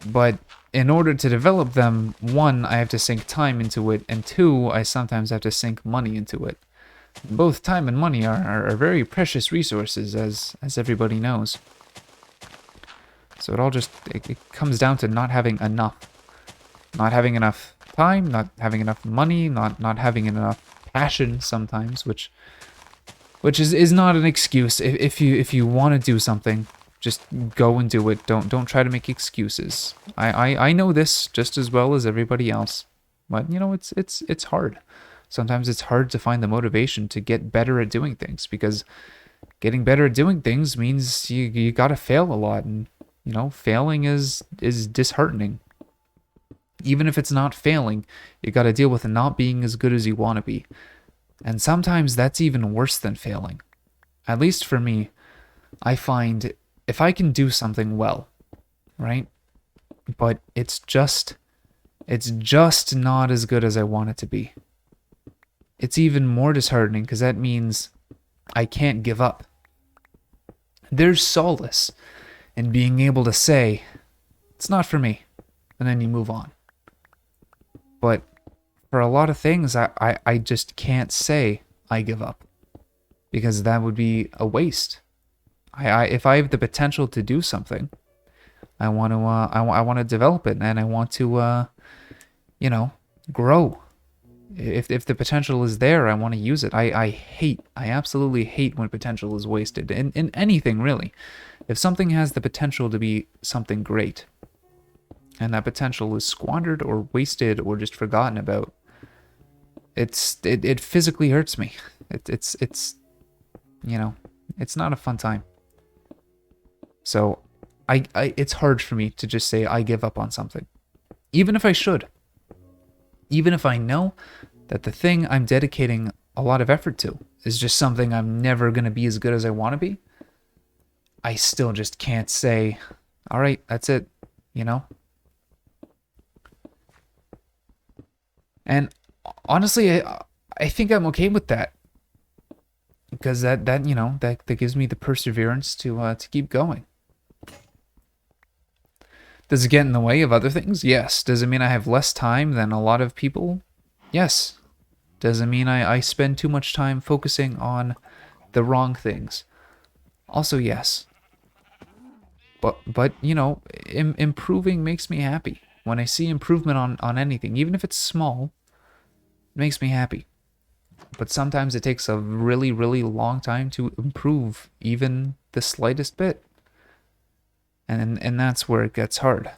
But in order to develop them, one, I have to sink time into it, and two, I sometimes have to sink money into it. Both time and money are very precious resources, as everybody knows. So it all just it comes down to not having enough. Not having enough time, not having enough money, not having enough passion sometimes, which is not an excuse. If you want to do something, just go and do it. Don't try to make excuses. I know this just as well as everybody else. But it's hard. Sometimes it's hard to find the motivation to get better at doing things, because getting better at doing things means you gotta fail a lot, and failing is disheartening. Even if it's not failing, you gotta deal with not being as good as you want to be. And sometimes that's even worse than failing. At least for me, I find if I can do something well, right? But it's just not as good as I want it to be. It's even more disheartening because that means I can't give up. There's solace in being able to say, it's not for me, and then you move on. But for a lot of things, I just can't say I give up, because that would be a waste. If I have the potential to do something, I want to develop it, and I want to grow. If the potential is there, I want to use it. I absolutely hate when potential is wasted in anything, really. If something has the potential to be something great, and that potential is squandered or wasted or just forgotten about, it physically hurts me. It's you know, it's not a fun time. So it's hard for me to just say I give up on something. Even if I should. Even if I know that the thing I'm dedicating a lot of effort to is just something I'm never going to be as good as I want to be, I still just can't say, all right, that's it, you know? And honestly, I think I'm okay with that. Because that you know, that gives me the perseverance to keep going. Does it get in the way of other things? Yes. Does it mean I have less time than a lot of people? Yes. Does it mean I spend too much time focusing on the wrong things? Also, yes. But you know, improving makes me happy. When I see improvement on anything, even if it's small, it makes me happy. But sometimes it takes a really, really long time to improve even the slightest bit. And that's where it gets hard.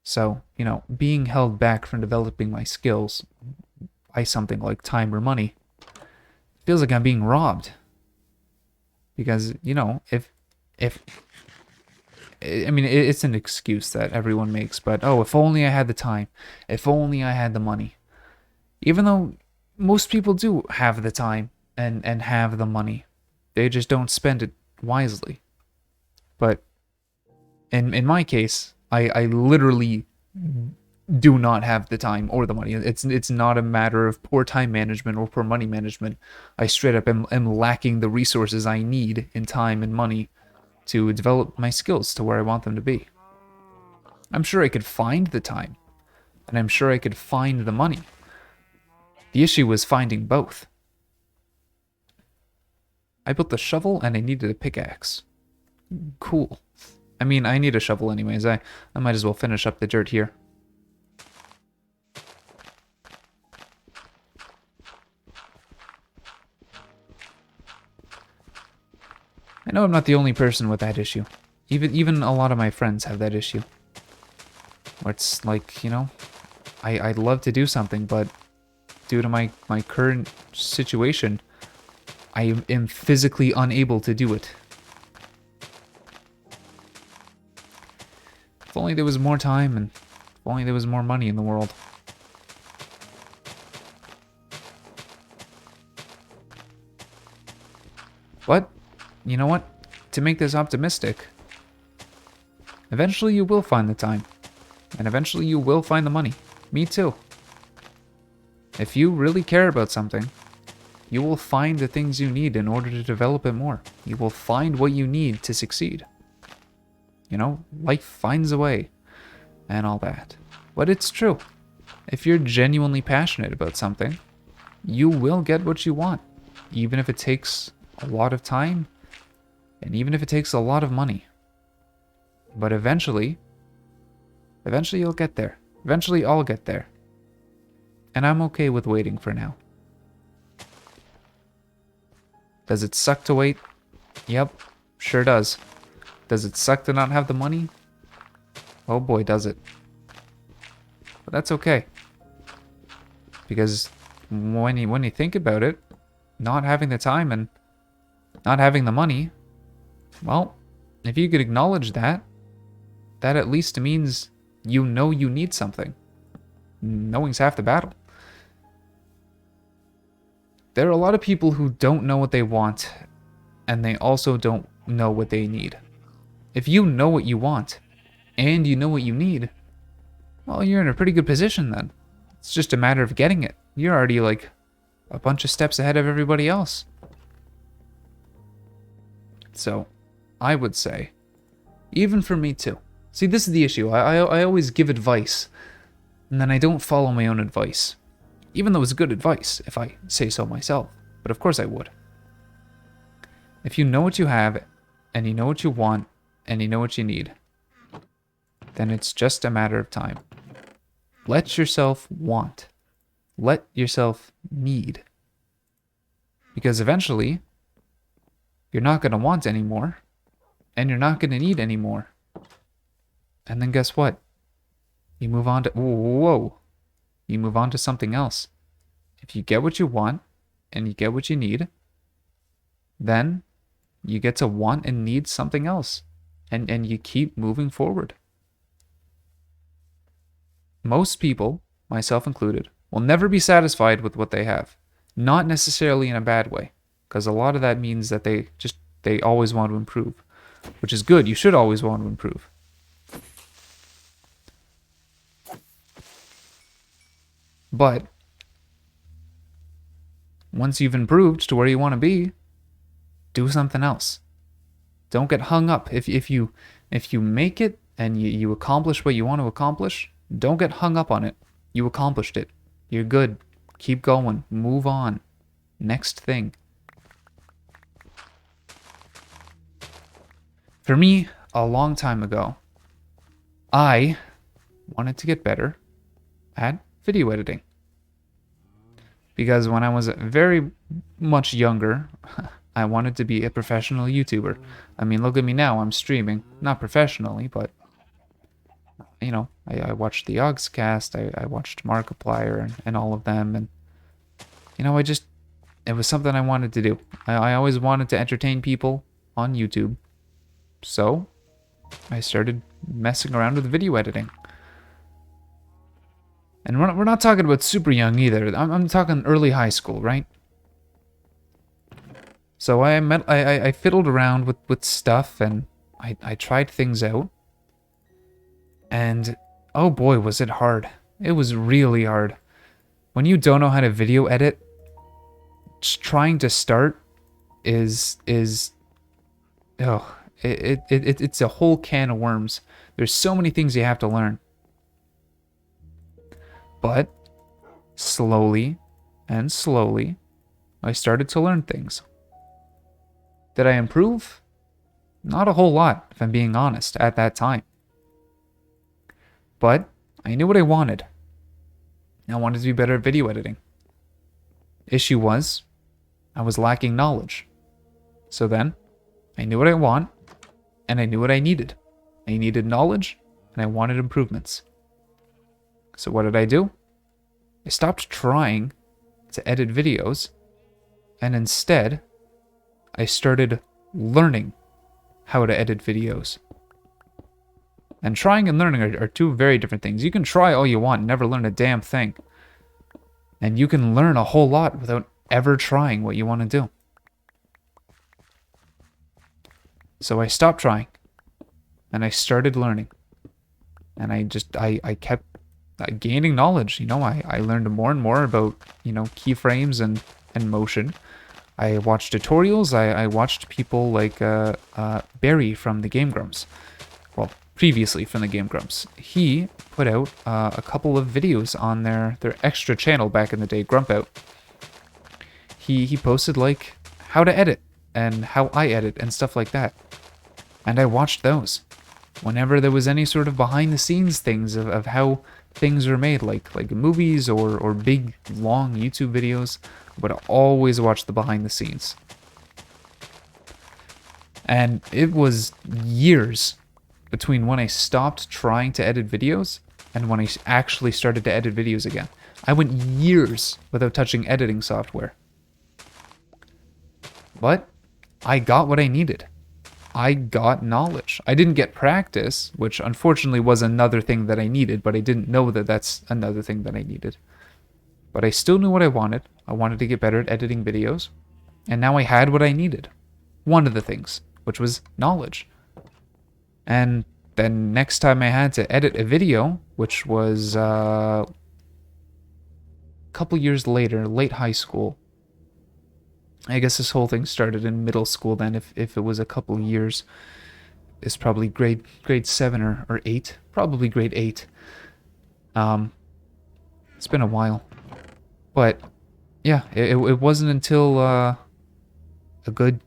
So, you know, being held back from developing my skills by something like time or money feels like I'm being robbed. Because, you know, if I mean, it's an excuse that everyone makes, but oh, if only I had the time, if only I had the money. Even though most people do have the time and have the money, they just don't spend it wisely. But in my case, I literally do not have the time or the money. It's not a matter of poor time management or poor money management. I straight up am lacking the resources I need in time and money to develop my skills to where I want them to be. I'm sure I could find the time, and I'm sure I could find the money. The issue was finding both. I built the shovel and I needed a pickaxe. Cool. I mean, I need a shovel anyways. I might as well finish up the dirt here. I know I'm not the only person with that issue. Even a lot of my friends have that issue. Where it's like, you know, I'd love to do something, but due to my current situation, I am physically unable to do it. If only there was more time and if only there was more money in the world. But, you know what? To make this optimistic, eventually you will find the time. And eventually you will find the money. Me too. If you really care about something, you will find the things you need in order to develop it more. You will find what you need to succeed. You know, life finds a way and all that. But it's true. If you're genuinely passionate about something, you will get what you want. Even if it takes a lot of time and even if it takes a lot of money. But eventually you'll get there. Eventually I'll get there. And I'm okay with waiting for now. Does it suck to wait? Yep, sure does. Does it suck to not have the money? Oh boy, does it. But that's okay. Because when you think about it, not having the time and not having the money, well, if you could acknowledge that, that at least means you know you need something. Knowing's half the battle. There are a lot of people who don't know what they want, and they also don't know what they need. If you know what you want, and you know what you need, well, you're in a pretty good position then. It's just a matter of getting it. You're already like a bunch of steps ahead of everybody else. So, I would say, even for me too. See, this is the issue. I always give advice, and then I don't follow my own advice. Even though it's good advice, if I say so myself. But of course I would. If you know what you have, and you know what you want, and you know what you need, then it's just a matter of time. Let yourself want. Let yourself need. Because eventually, you're not going to want anymore, and you're not going to need anymore. And then guess what? You move on to, whoa, you move on to something else. If you get what you want and you get what you need, then you get to want and need something else. And you keep moving forward. Most people, myself included, will never be satisfied with what they have. Not necessarily in a bad way, because a lot of that means that they always want to improve, which is good. You should always want to improve. But once you've improved to where you want to be, do something else. Don't get hung up. If you make it and you accomplish what you want to accomplish, don't get hung up on it. You accomplished it. You're good. Keep going. Move on. Next thing. For me, a long time ago, I wanted to get better at video editing. Because when I was very much younger, I wanted to be a professional YouTuber. I mean, look at me now, I'm streaming. Not professionally, but, you know, I watched the Yogscast, I watched Markiplier and all of them, and, you know, it was something I wanted to do. I always wanted to entertain people on YouTube. So, I started messing around with video editing. And we're not talking about super young either. I'm talking early high school, right? So I fiddled around with stuff, and I tried things out. And oh boy, was it hard. It was really hard. When you don't know how to video edit, just trying to start it's a whole can of worms. There's so many things you have to learn. But slowly and slowly, I started to learn things. Did I improve? Not a whole lot, if I'm being honest, at that time. But I knew what I wanted. I wanted to be better at video editing. Issue was, I was lacking knowledge. So then, I knew what I want, and I knew what I needed. I needed knowledge, and I wanted improvements. So what did I do? I stopped trying to edit videos, and instead, I started learning how to edit videos. And trying and learning are two very different things. You can try all you want and never learn a damn thing. And you can learn a whole lot without ever trying what you want to do. So I stopped trying, and I started learning. And I kept gaining knowledge. You know, I learned more and more about, you know, keyframes and motion. I watched tutorials. I watched people like Barry from the Game Grumps. Well, previously from the Game Grumps. He put out a couple of videos on their extra channel back in the day, Grump Out. He posted like how to edit and how I edit and stuff like that. And I watched those. Whenever there was any sort of behind the scenes things of how things are made, like movies or big long YouTube videos, I would always watch the behind the scenes. And it was years between when I stopped trying to edit videos and when I actually started to edit videos again. I went years without touching editing software. But I got what I needed. I got knowledge. I didn't get practice, which unfortunately was another thing that I needed, but I didn't know that that's another thing that I needed. But I still knew what I wanted. I wanted to get better at editing videos. And now I had what I needed. One of the things, which was knowledge. And then next time I had to edit a video, which was a couple years later, late high school. I guess this whole thing started in middle school then, if it was a couple years. It's probably grade 7 or 8. Probably grade 8. It's been a while. But, yeah, it wasn't until a good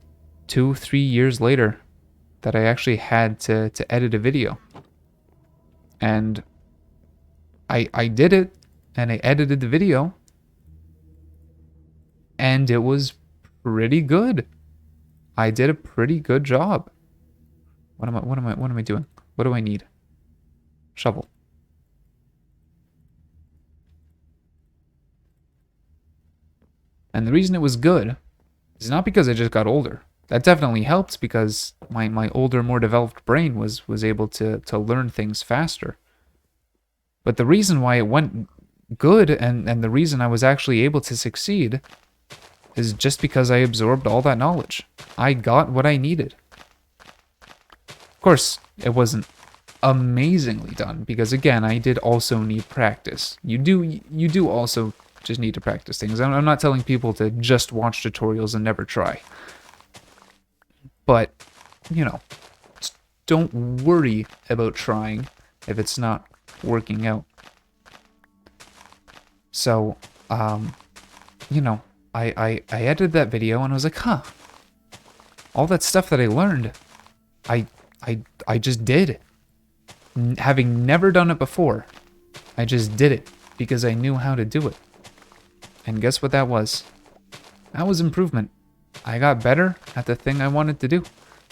2-3 years later that I actually had to edit a video. And I did it, and I edited the video, and it was pretty good. I did a pretty good job. What am I doing? What do I need? Shovel. And the reason it was good is not because I just got older. That definitely helped because my older, more developed brain was able to learn things faster. But the reason why it went good and the reason I was actually able to succeed is just because I absorbed all that knowledge. I got what I needed. Of course, it wasn't amazingly done because again, I did also need practice. You do also just need to practice things. I'm not telling people to just watch tutorials and never try. But, you know, don't worry about trying if it's not working out. So, you know, I edited that video and I was like, huh, all that stuff that I learned, I, I just did. Having never done it before, I just did it because I knew how to do it. And guess what that was? That was improvement. I got better at the thing I wanted to do.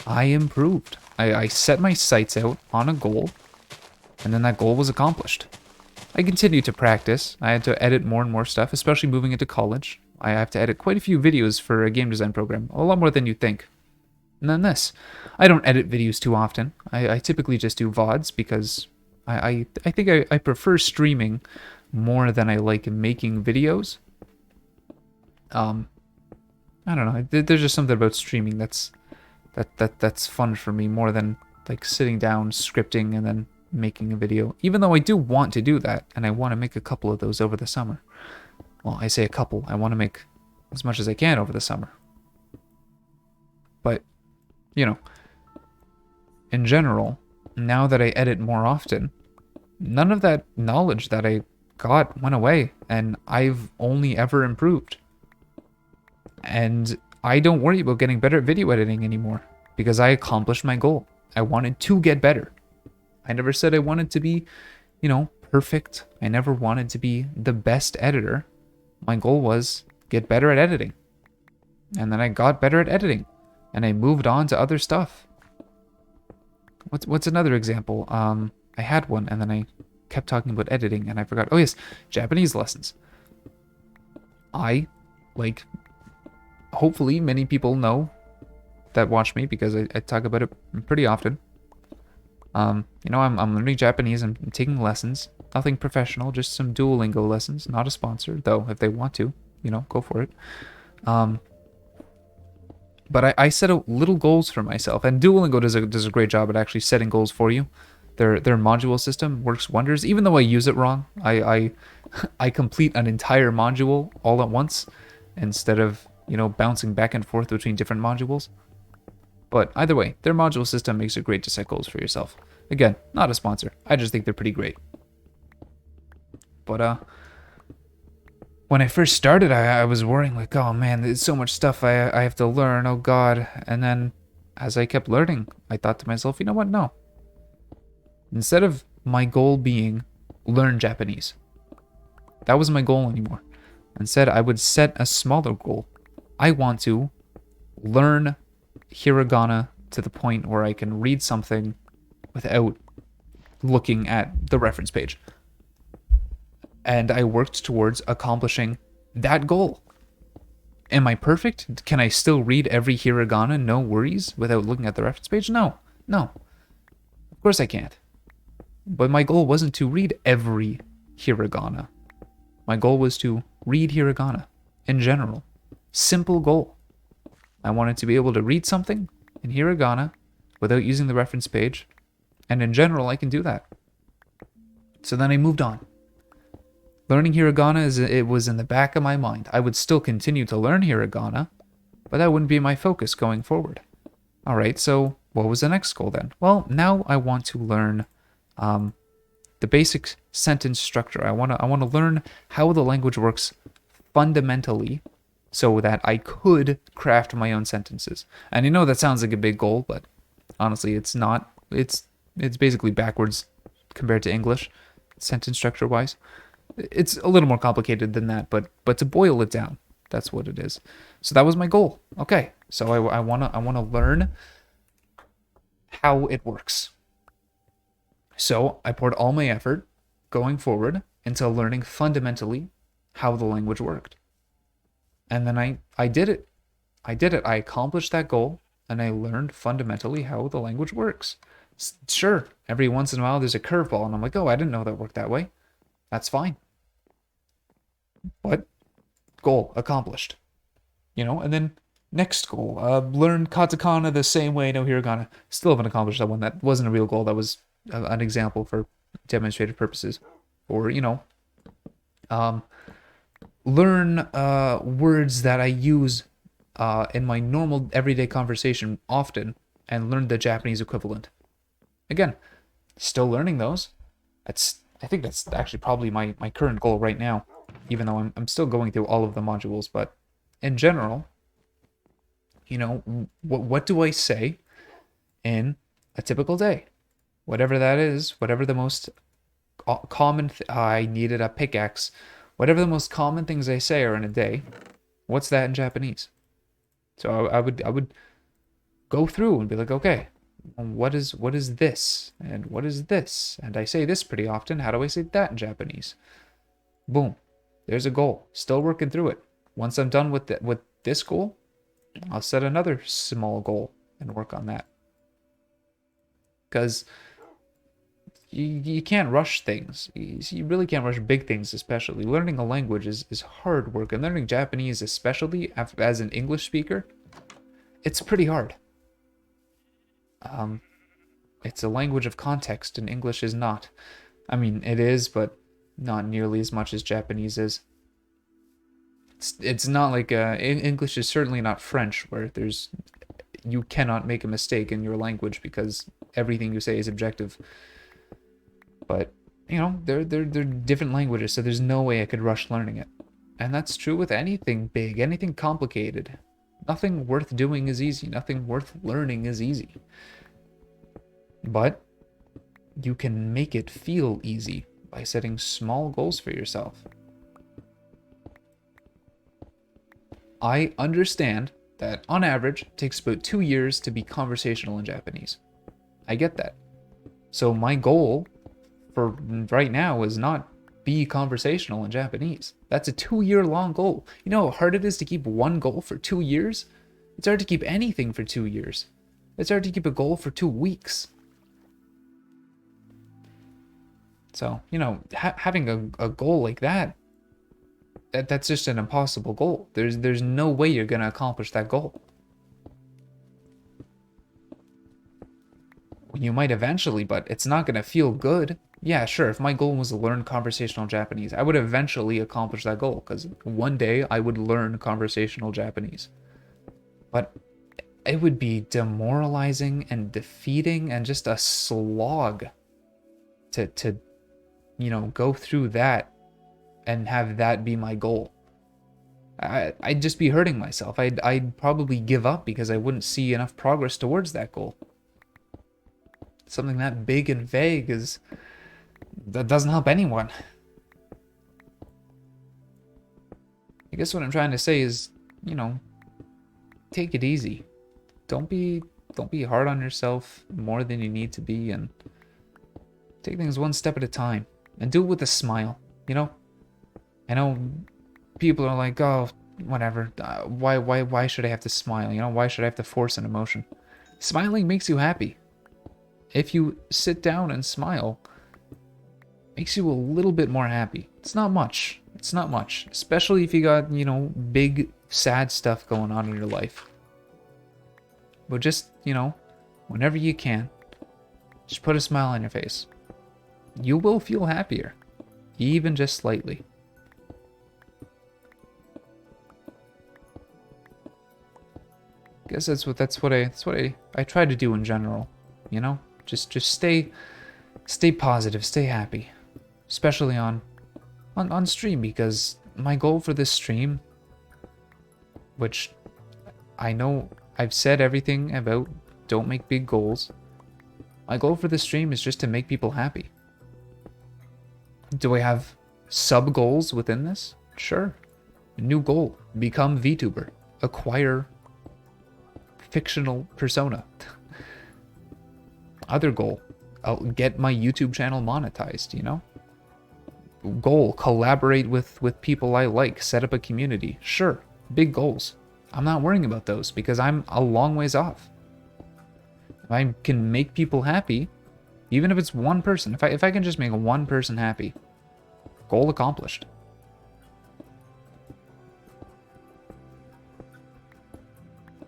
I improved. I set my sights out on a goal, and then that goal was accomplished. I continued to practice. I had to edit more and more stuff, especially moving into college. I have to edit quite a few videos for a game design program, a lot more than you'd think. And then this. I don't edit videos too often. I typically just do VODs because I think I prefer streaming more than I like making videos. I don't know. There's just something about streaming that's fun for me more than like sitting down, scripting, and then making a video. Even though I do want to do that, and I want to make a couple of those over the summer. Well, I say a couple. I want to make as much as I can over the summer. But, you know, in general, now that I edit more often, none of that knowledge that I got went away, and I've only ever improved. And I don't worry about getting better at video editing anymore because I accomplished my goal. I wanted to get better. I never said I wanted to be, you know, perfect. I never wanted to be the best editor. My goal was get better at editing. And then I got better at editing and I moved on to other stuff. What's another example? I had one and then I kept talking about editing and I forgot. Oh yes, Japanese lessons. I like hopefully many people know that watch me because I talk about it pretty often. You know, I'm learning Japanese. I'm taking lessons. Nothing professional, just some Duolingo lessons. Not a sponsor, though. If they want to, you know, go for it. But I set out little goals for myself, and Duolingo does a great job at actually setting goals for you. Their module system works wonders. Even though I use it wrong, I complete an entire module all at once instead of, you know, bouncing back and forth between different modules. But either way, their module system makes it great to set goals for yourself. Again, not a sponsor. I just think they're pretty great. But when I first started, I was worrying like, oh man, there's so much stuff I have to learn. Oh god. And then as I kept learning, I thought to myself, you know what? No. Instead of my goal being learn Japanese, that wasn't my goal anymore. Instead, I would set a smaller goal. I want to learn hiragana to the point where I can read something without looking at the reference page. And I worked towards accomplishing that goal. Am I perfect? Can I still read every hiragana, no worries, without looking at the reference page? No. Of course I can't. But my goal wasn't to read every hiragana. My goal was to read hiragana in general. Simple goal. I wanted to be able to read something in hiragana without using the reference page. And in general, I can do that. So then I moved on. Learning hiragana, it was in the back of my mind. I would still continue to learn hiragana, but that wouldn't be my focus going forward. All right, so what was the next goal then? Well, now I want to learn the basic sentence structure. I want to learn how the language works fundamentally so that I could craft my own sentences. And you know that sounds like a big goal, but honestly, it's not. It's basically backwards compared to English, sentence structure-wise. It's a little more complicated than that, but to boil it down, That's what it is. So that was my goal. Okay, so I wanna learn how it works. So I poured all my effort going forward into learning fundamentally how the language worked. And then I did it. I did it. I accomplished that goal and I learned fundamentally how the language works. Sure, every once in a while there's a curveball and I'm like, oh, I didn't know that worked that way. That's fine. But goal accomplished. And then next goal, learn katakana the same way, no hiragana. Still haven't accomplished that one. That wasn't a real goal. That was an example for demonstrative purposes. Or, um, learn words that I use in my normal everyday conversation often and learn the Japanese equivalent. Again, still learning those. I think that's actually probably my current goal right now, even though I'm still going through all of the modules. But in general, what do I say in a typical day? Whatever that is, whatever the most common, I needed a pickaxe. Whatever the most common things I say are in a day, what's that in Japanese? So I would go through and be like, okay, what is this and what is this? And I say this pretty often. How do I say that in Japanese? Boom, there's a goal. Still working through it. Once I'm done with this goal, I'll set another small goal and work on that. Because you can't rush things. You really can't rush big things, especially. Learning a language is hard work, and learning Japanese, especially as an English speaker, it's pretty hard. It's a language of context, and English is not. I mean, it is, but not nearly as much as Japanese is. It's not like English is certainly not French, where you cannot make a mistake in your language because everything you say is objective. But they're different languages, so there's no way I could rush learning it. And that's true with anything big, anything complicated. Nothing worth doing is easy. Nothing worth learning is easy. But you can make it feel easy by setting small goals for yourself. I understand that on average it takes about 2 years to be conversational in Japanese. I get that. So my goal for right now is not be conversational in Japanese. That's a 2-year long goal. You know how hard it is to keep one goal for 2 years? It's hard to keep anything for 2 years. It's hard to keep a goal for 2 weeks. So, having a goal like that's just an impossible goal. There's no way you're going to accomplish that goal. You might eventually, but it's not going to feel good. Yeah, sure, if my goal was to learn conversational Japanese, I would eventually accomplish that goal, because one day I would learn conversational Japanese. But it would be demoralizing and defeating and just a slog to go through that and have that be my goal. I'd just be hurting myself. I'd probably give up because I wouldn't see enough progress towards that goal. Something that big and vague that doesn't help anyone. I guess what I'm trying to say is, take it easy. Don't be hard on yourself more than you need to be, and take things one step at a time. And do it with a smile, I know people are like, oh, whatever. Why should I have to smile? Why should I have to force an emotion? Smiling makes you happy. If you sit down and smile, it makes you a little bit more happy. It's not much. Especially if you got, big, sad stuff going on in your life. But just, whenever you can, just put a smile on your face. You will feel happier, even just slightly. I guess that's what I try to do in general, Just stay positive, stay happy, especially on stream, because my goal for this stream, which I know I've said everything about don't make big goals. My goal for this stream is just to make people happy. Do I have sub goals within this? Sure. A new goal. Become VTuber. Acquire fictional persona. Other goal. I'll get my YouTube channel monetized, you know? Goal, collaborate with people I like, set up a community. Sure, big goals. I'm not worrying about those because I'm a long ways off. If I can make people happy, even if it's one person, if I can just make one person happy, goal accomplished.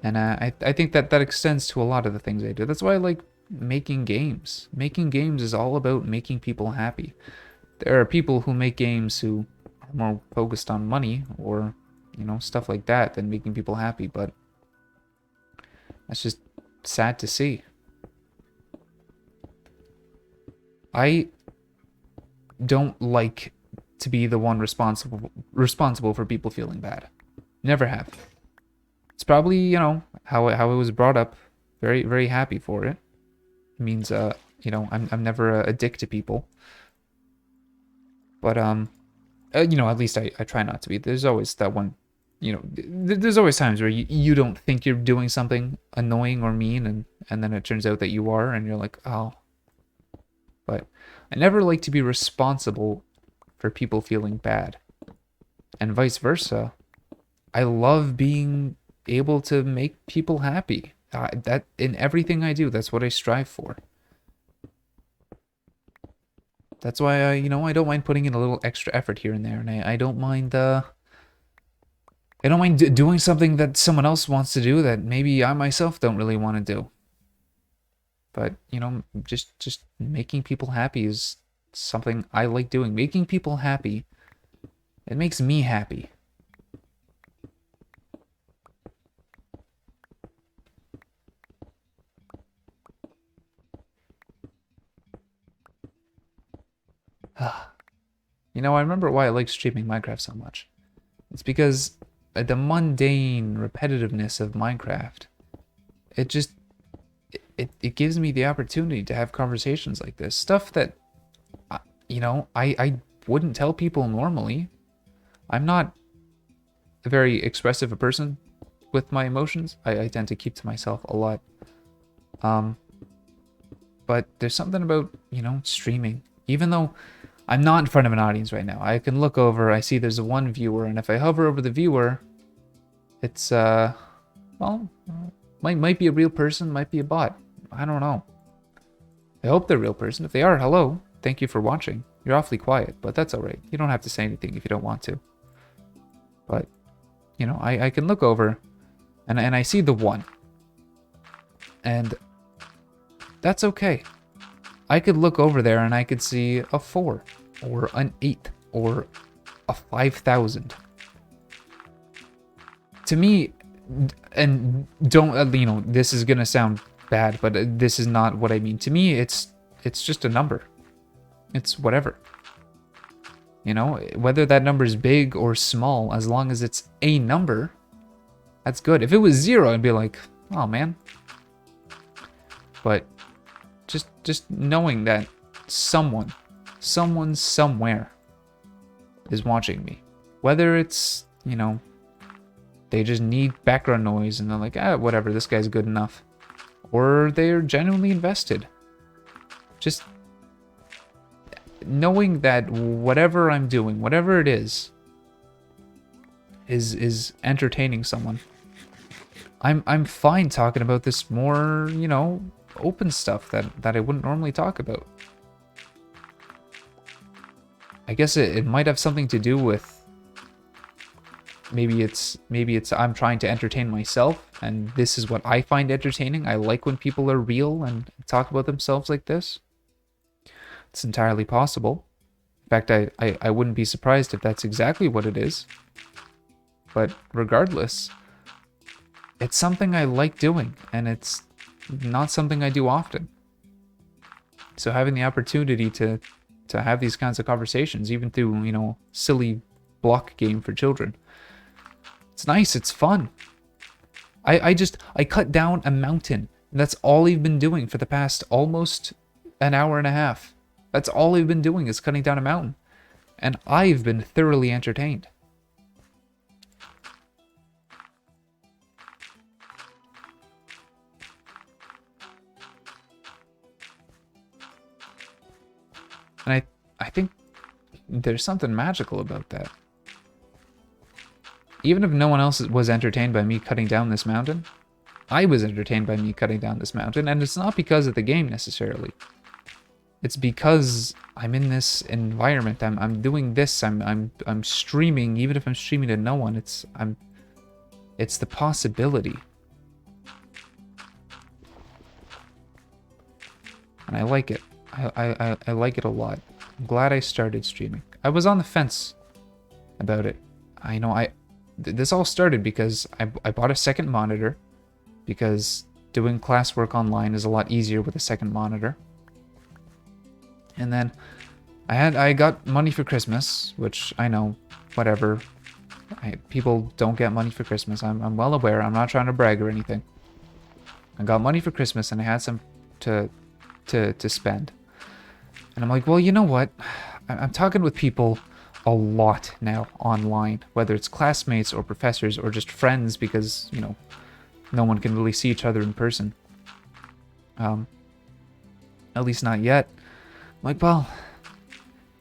And I think that extends to a lot of the things I do. That's why I like making games. Making games is all about making people happy. There are people who make games who are more focused on money or, you know, stuff like that than making people happy, but that's just sad to see. I don't like to be the one responsible for people feeling bad. Never have. It's probably, you know, how it was brought up. Very, very happy for it. It means, you know, I'm never a dick to people. But, you know, at least I try not to be. There's always that one, you know, there's always times where you don't think you're doing something annoying or mean, and then it turns out that you are, and you're like, oh. But I never like to be responsible for people feeling bad. And vice versa. I love being able to make people happy. That in everything I do, that's what I strive for. That's why you know, I don't mind putting in a little extra effort here and there, and I don't mind doing something that someone else wants to do that maybe I myself don't really want to do. But, you know, just making people happy is something I like doing. Making people happy, it makes me happy. You know, I remember why I like streaming Minecraft so much. It's because the mundane repetitiveness of Minecraft, it just, it gives me the opportunity to have conversations like this. Stuff that, you know, I wouldn't tell people normally. I'm not a very expressive a person with my emotions. I tend to keep to myself a lot. But there's something about, you know, streaming. Even though I'm not in front of an audience right now, I can look over, I see there's one viewer, and if I hover over the viewer, it's, well, might be a real person, might be a bot. I don't know. I hope they're a real person. If they are, hello. Thank you for watching. You're awfully quiet, but that's alright. You don't have to say anything if you don't want to. But, you know, I can look over, and I see the 1. And that's okay. I could look over there and I could see a 4, or an 8, or a 5,000. To me, and don't, you know, this is gonna sound bad, but this is not what I mean. To me, it's just a number. It's whatever. You know, whether that number is big or small, as long as it's a number, that's good. If it was 0, I'd be like, oh man. But just knowing that someone somewhere is watching me, whether it's, you know, they just need background noise and they're like, whatever, this guy's good enough, or they're genuinely invested. Just knowing that whatever I'm doing, whatever it is entertaining someone. I'm fine talking about this more, you know, open stuff that I wouldn't normally talk about. I guess it might have something to do with maybe it's I'm trying to entertain myself, and this is what I find entertaining. I like when people are real and talk about themselves like this. It's entirely possible. In fact, I wouldn't be surprised if that's exactly what it is. But regardless, it's something I like doing, and it's not something I do often. So having the opportunity to have these kinds of conversations, even through, you know, silly block game for children, it's nice, it's fun. I cut down a mountain. That's all I've been doing for the past almost an hour and a half. That's all I've been doing is cutting down a mountain. And I've been thoroughly entertained. I think there's something magical about that. Even if no one else was entertained by me cutting down this mountain, I was entertained by me cutting down this mountain, and it's not because of the game necessarily. It's because I'm in this environment. I'm doing this. I'm streaming, even if I'm streaming to no one. It's the possibility. And I like it. I like it a lot. I'm glad I started streaming. I was on the fence about it. I know this all started because I bought a second monitor because doing classwork online is a lot easier with a second monitor. And then I got money for Christmas, which I know, whatever. People don't get money for Christmas. I'm well aware. I'm not trying to brag or anything. I got money for Christmas and I had some to spend. And I'm like, well, you know what? I'm talking with people a lot now online, whether it's classmates or professors or just friends because, you know, no one can really see each other in person. At least not yet. I'm like, well,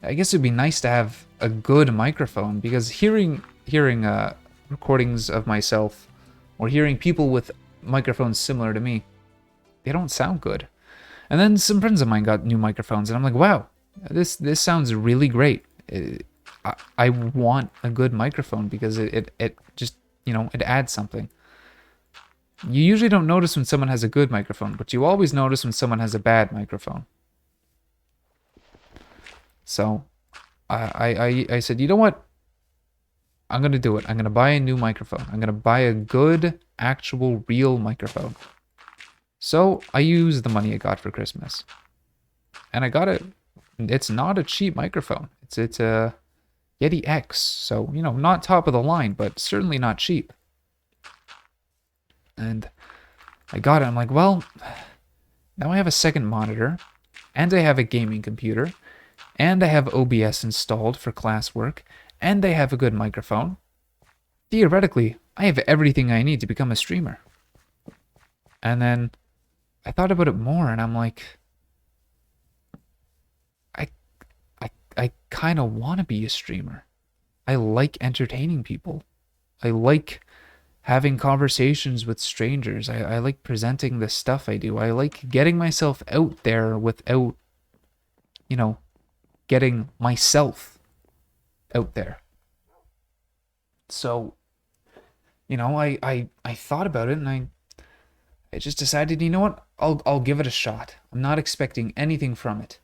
I guess it'd be nice to have a good microphone because hearing recordings of myself or hearing people with microphones similar to me, they don't sound good. And then some friends of mine got new microphones, and I'm like, wow, this sounds really great. I want a good microphone because it just, you know, it adds something. You usually don't notice when someone has a good microphone, but you always notice when someone has a bad microphone. So I said, you know what? I'm going to do it. I'm going to buy a new microphone. I'm going to buy a good, actual, real microphone. So I used the money I got for Christmas. And I got it. It's not a cheap microphone. It's a Yeti X. So, you know, not top of the line, but certainly not cheap. And I got it. I'm like, well, now I have a second monitor. And I have a gaming computer. And I have OBS installed for classwork. And I have a good microphone. Theoretically, I have everything I need to become a streamer. And then I thought about it more, and I'm like, I kind of want to be a streamer. I like entertaining people. I like having conversations with strangers. I like presenting the stuff I do. I like getting myself out there without, you know, getting myself out there. So, you know, I thought about it, and I just decided, you know what? I'll give it a shot. I'm not expecting anything from it,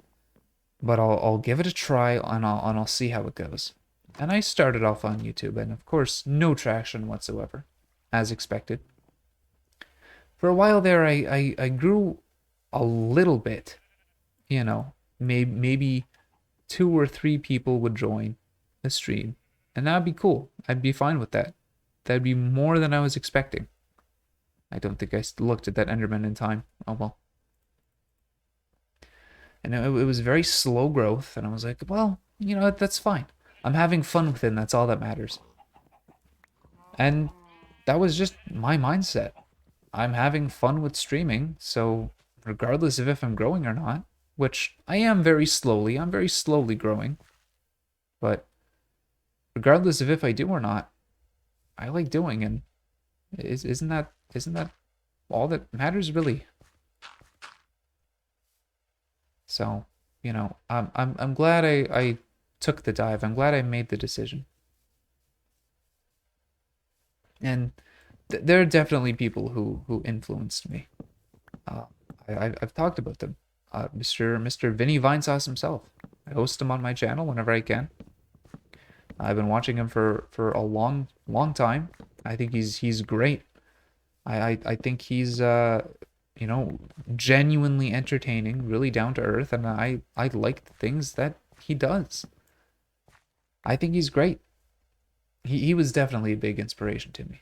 but I'll give it a try and I'll see how it goes. And I started off on YouTube, and of course, no traction whatsoever, as expected. For a while there, I grew a little bit, you know, maybe 2 or 3 people would join the stream, and that'd be cool. I'd be fine with that. That'd be more than I was expecting. I don't think I looked at that Enderman in time. Oh well. And it was very slow growth, and I was like, well, you know, that's fine. I'm having fun with it, and that's all that matters. And that was just my mindset. I'm having fun with streaming, so regardless of if I'm growing or not, which I am very slowly, I'm very slowly growing, but regardless of if I do or not, I like doing, and isn't that all that matters really? So, you know, I'm glad I took the dive. I'm glad I made the decision. And there are definitely people who influenced me. I've talked about them. Mr. Vinny Vinesauce himself. I host him on my channel whenever I can. I've been watching him for a long time. I think he's great. I think he's you know, genuinely entertaining, really down to earth, and I like the things that he does. I think he's great. He was definitely a big inspiration to me.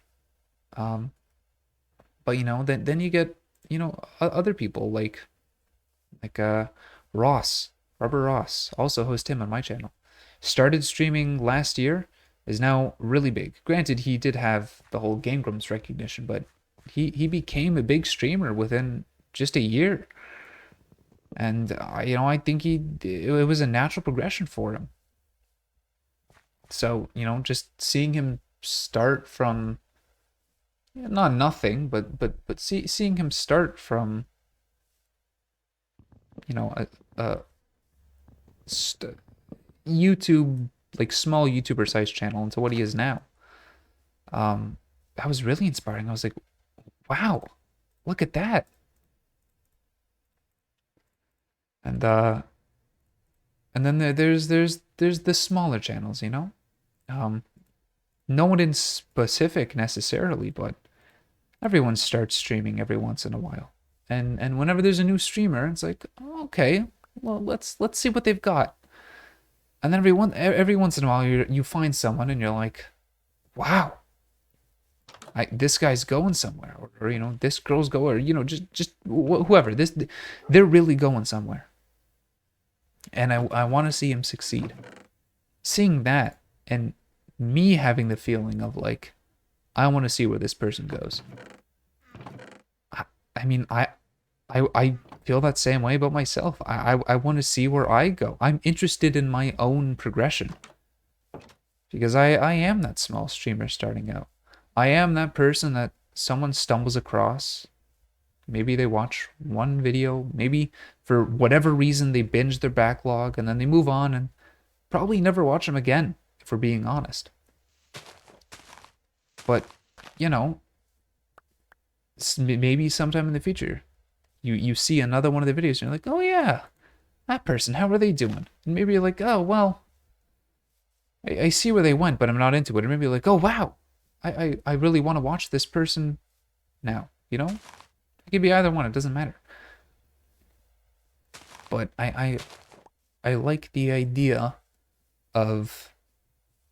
But you know, then you get, you know, other people like Ross, Robert Ross, also host him on my channel. Started streaming last year, is now really big. Granted, he did have the whole Game Grumps recognition, but he became a big streamer within just a year. And I think it was a natural progression for him. So, just seeing him start from not nothing, but seeing him start from, a st- YouTube, like small YouTuber sized channel into what he is now. That was really inspiring. I was like, wow, look at that. And then there's the smaller channels, Um, no one in specific necessarily, but everyone starts streaming every once in a while. And whenever there's a new streamer, it's like, oh, okay, well let's see what they've got. And then every once in a while you find someone and you're like, wow, this guy's going somewhere, or this girl's going, or just whoever they're really going somewhere, and I want to see him succeed. Seeing that and me having the feeling of like, I want to see where this person goes. I mean, I feel that same way about myself. I want to see where I go. I'm interested in my own progression because I am that small streamer starting out. I am that person that someone stumbles across. Maybe they watch one video, maybe for whatever reason they binge their backlog and then they move on and probably never watch them again, if we're being honest. But, you know, maybe sometime in the future, you see another one of the videos and you're like, oh yeah, that person, how are they doing? And maybe you're like, oh, well, I see where they went, but I'm not into it. Or maybe you're like, oh wow, I really want to watch this person now, It could be either one, it doesn't matter. But I like the idea of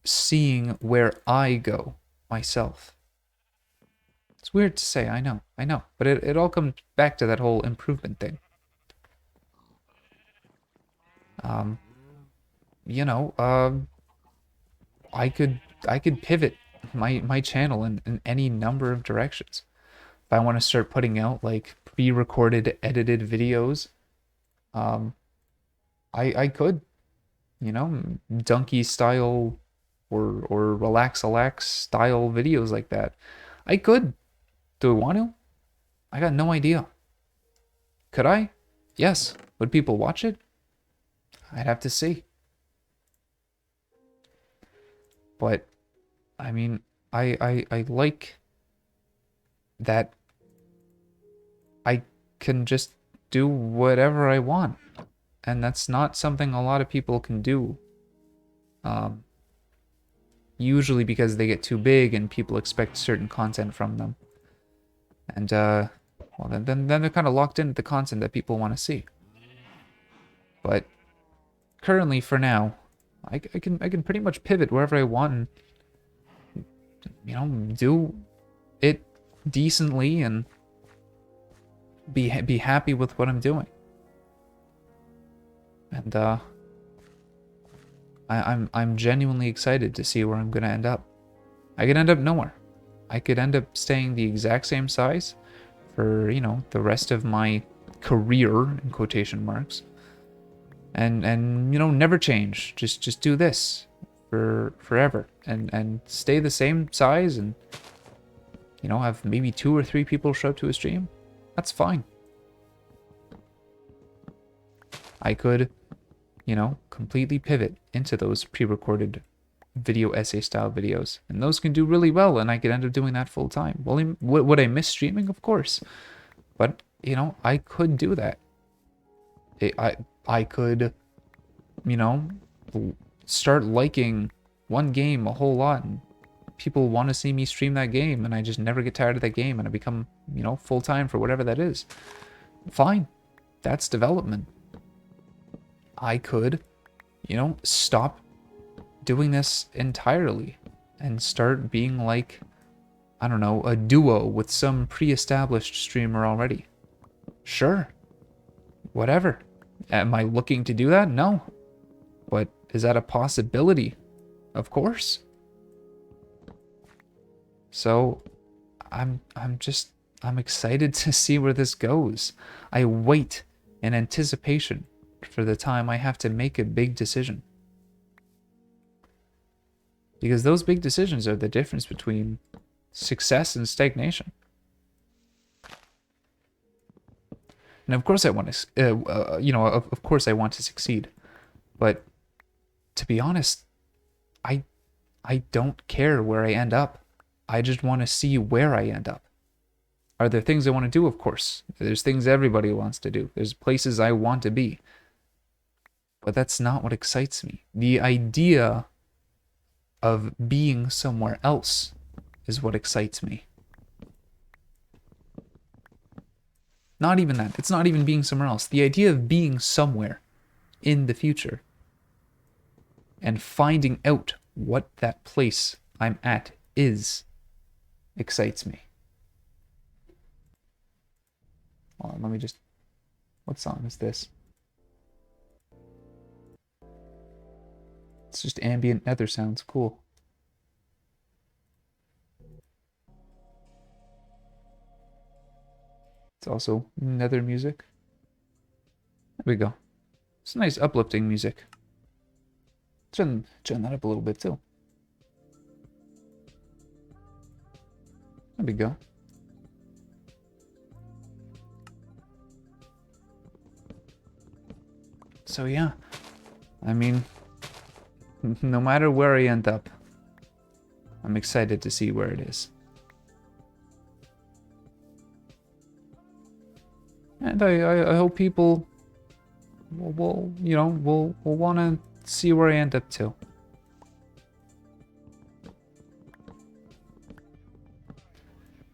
seeing where I go myself. It's weird to say, I know. But it all comes back to that whole improvement thing. Um, you know, um, I could pivot my channel in any number of directions. If I want to start putting out like pre-recorded, edited videos, um, I could, donkey style or relax style videos like that. I could. Do I want to? I got no idea. Could I? Yes. Would people watch it? I'd have to see. But I mean, I like that I can just do whatever I want. And that's not something a lot of people can do. Um, Usually because they get too big and people expect certain content from them. And well, then they're kind of locked into the content that people want to see. But currently, for now, I can pretty much pivot wherever I want and do it decently and be happy with what I'm doing. And I'm genuinely excited to see where I'm gonna end up. I could end up nowhere. I could end up staying the exact same size for the rest of my career in quotation marks, and never change. Just do this for forever and stay the same size and have maybe 2 or 3 people show up to a stream. That's fine. I could completely pivot into those pre-recorded video essay style videos, and those can do really well, and I could end up doing that full time. Well, would I miss streaming? Of course, but I could do that. I could start liking one game a whole lot, and people want to see me stream that game, and I just never get tired of that game, and I become full time for whatever that is. Fine, that's development. I could stop doing this entirely and start being like, I don't know, a duo with some pre-established streamer already. Sure. Whatever. Am I looking to do that? No. But is that a possibility? Of course. So I'm excited to see where this goes. I wait in anticipation for the time I have to make a big decision. Because those big decisions are the difference between success and stagnation. And of course I want to, of course I want to succeed. But to be honest, I don't care where I end up. I just want to see where I end up. Are there things I want to do? Of course. There's things everybody wants to do. There's places I want to be. But that's not what excites me. The idea of being somewhere else is what excites me. Not even that. It's not even being somewhere else. The idea of being somewhere in the future and finding out what that place I'm at is excites me. Hold on, let me just... What song is this? It's just ambient nether sounds. Cool. It's also nether music. There we go. It's nice uplifting music. Turn that up a little bit too. There we go. So yeah, I mean, no matter where I end up, I'm excited to see where it is. And I hope people will want to see where I end up too.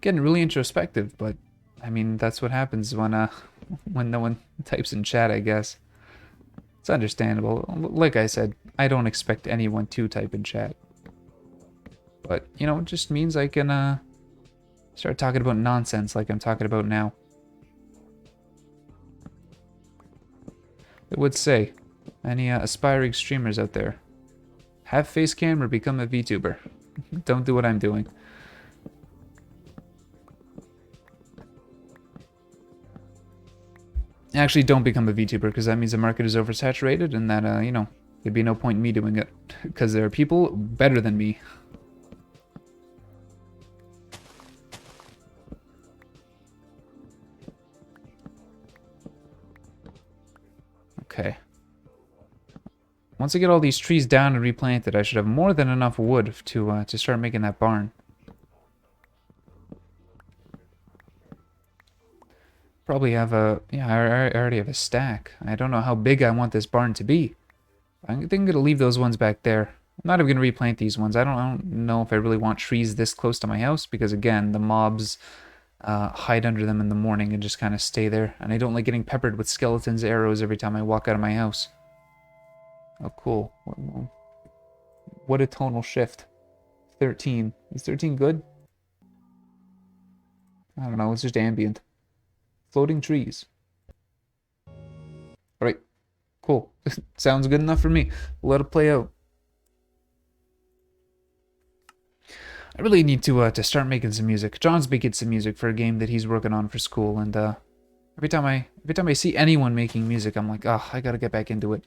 Getting really introspective, but I mean that's what happens when no one types in chat, I guess. It's understandable. Like I said, I don't expect anyone to type in chat. But, you know, it just means I can start talking about nonsense like I'm talking about now. It would say, any aspiring streamers out there, have face cam or become a VTuber. Don't do what I'm doing. Actually, don't become a VTuber, because that means the market is oversaturated, and that, there'd be no point in me doing it, because there are people better than me. Okay. Once I get all these trees down and replanted, I should have more than enough wood to start making that barn. Probably have a... Yeah, I already have a stack. I don't know how big I want this barn to be. I think I'm going to leave those ones back there. I'm not even going to replant these ones. I don't know if I really want trees this close to my house, because again, the mobs hide under them in the morning and just kind of stay there. And I don't like getting peppered with skeletons' arrows every time I walk out of my house. Oh, cool. What a tonal shift. 13. Is 13 good? I don't know. It's just ambient. Floating trees. Alright. Cool. Sounds good enough for me. Let it play out. I really need to start making some music. John's making some music for a game that he's working on for school, and every time I see anyone making music, I'm like, oh, I gotta get back into it.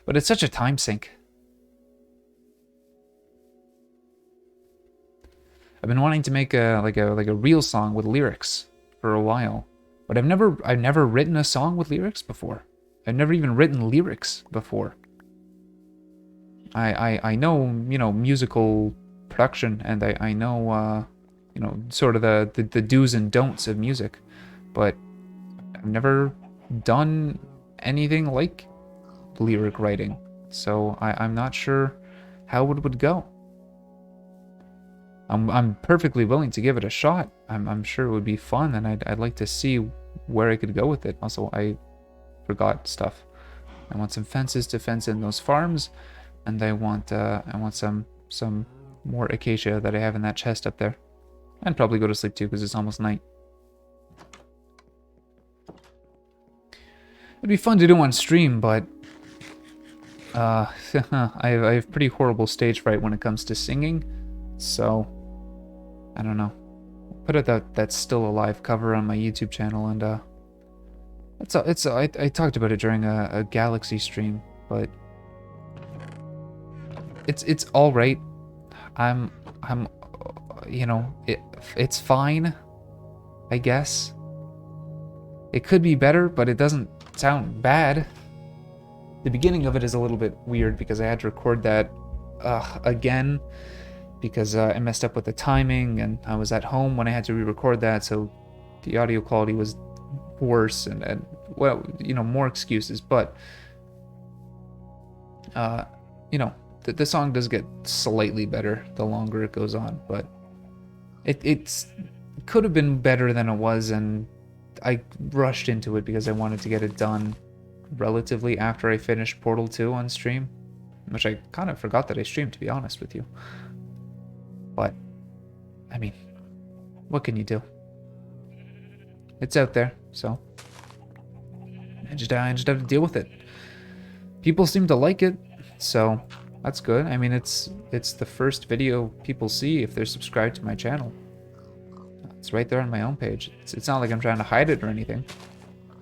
But it's such a time sink. I've been wanting to make a real song with lyrics for a while, but I've never written a song with lyrics before. I've never even written lyrics before. I know, musical production, and I know sort of the do's and don'ts of music, but I've never done anything like lyric writing, so I'm not sure how it would go. I'm perfectly willing to give it a shot. I'm sure it would be fun, and I'd like to see where I could go with it. Also, I forgot stuff. I want some fences to fence in those farms, and I want some more acacia that I have in that chest up there, and probably go to sleep too because it's almost night. It'd be fun to do on stream, but I have pretty horrible stage fright when it comes to singing, so I don't know. Put out that Still Alive cover on my YouTube channel, and I talked about it during a Galaxy stream, but it's all right. I'm you know, it's fine, I guess. It could be better, but it doesn't sound bad. The beginning of it is a little bit weird because I had to record that again because I messed up with the timing and I was at home when I had to re-record that, so the audio quality was worse and well, you know, more excuses, but you know, the song does get slightly better the longer it goes on, but it could have been better than it was, and I rushed into it because I wanted to get it done relatively after I finished Portal 2 on stream, which I kind of forgot that I streamed, to be honest with you. But, I mean, what can you do? It's out there, so I just have to deal with it. People seem to like it, so that's good. I mean, it's the first video people see if they're subscribed to my channel. It's right there on my own page. It's not like I'm trying to hide it or anything.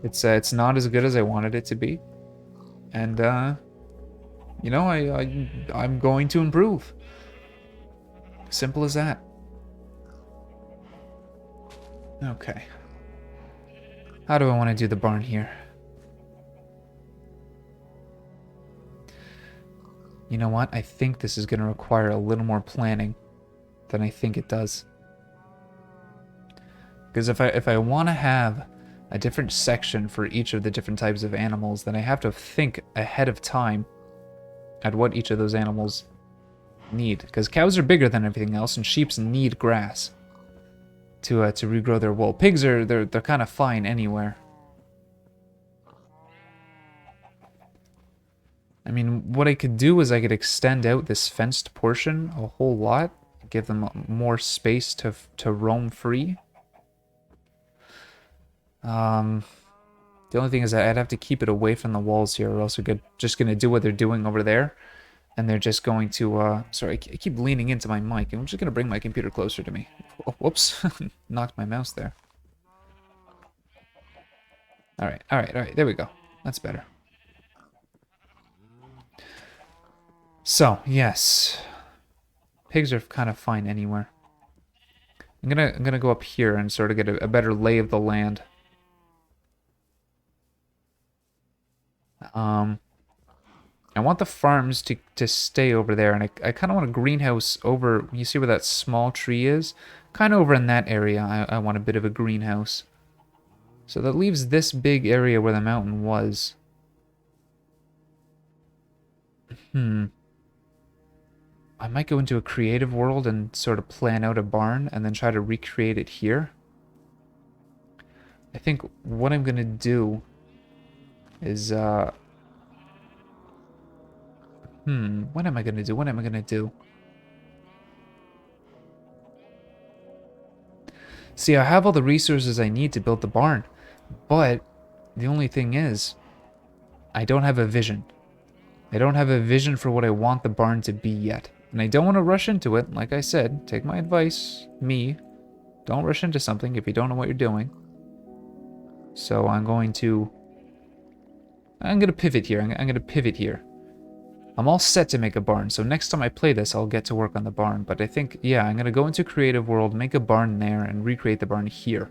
It's not as good as I wanted it to be, and you know, I'm going to improve. Simple as that. Okay. How do I want to do the barn here? You know what? I think this is going to require a little more planning than I think it does. Because if I want to have a different section for each of the different types of animals, then I have to think ahead of time at what each of those animals need. Because cows are bigger than everything else, and sheep need grass to regrow their wool. Pigs they're kind of fine anywhere. I mean, what I could do is I could extend out this fenced portion a whole lot, give them more space to roam free. The only thing is that I'd have to keep it away from the walls here, or else we're just gonna do what they're doing over there, and they're just going to, sorry, I keep leaning into my mic, and I'm just gonna bring my computer closer to me. Oh, whoops, knocked my mouse there. Alright, there we go. That's better. So, yes. Pigs are kind of fine anywhere. I'm gonna go up here and sort of get a better lay of the land. I want the farms to stay over there, and I kind of want a greenhouse over, you see where that small tree is? Kind of over in that area, I want a bit of a greenhouse. So that leaves this big area where the mountain was. I might go into a creative world and sort of plan out a barn and then try to recreate it here. I think what I'm gonna do is, what am I gonna do? See, I have all the resources I need to build the barn, but the only thing is, I don't have a vision. I don't have a vision for what I want the barn to be yet. And I don't want to rush into it. Like I said, take my advice, don't rush into something if you don't know what you're doing. So I'm going to pivot here. I'm going to pivot here. I'm all set to make a barn, so next time I play this, I'll get to work on the barn. But I think, yeah, I'm going to go into Creative World, make a barn there, and recreate the barn here.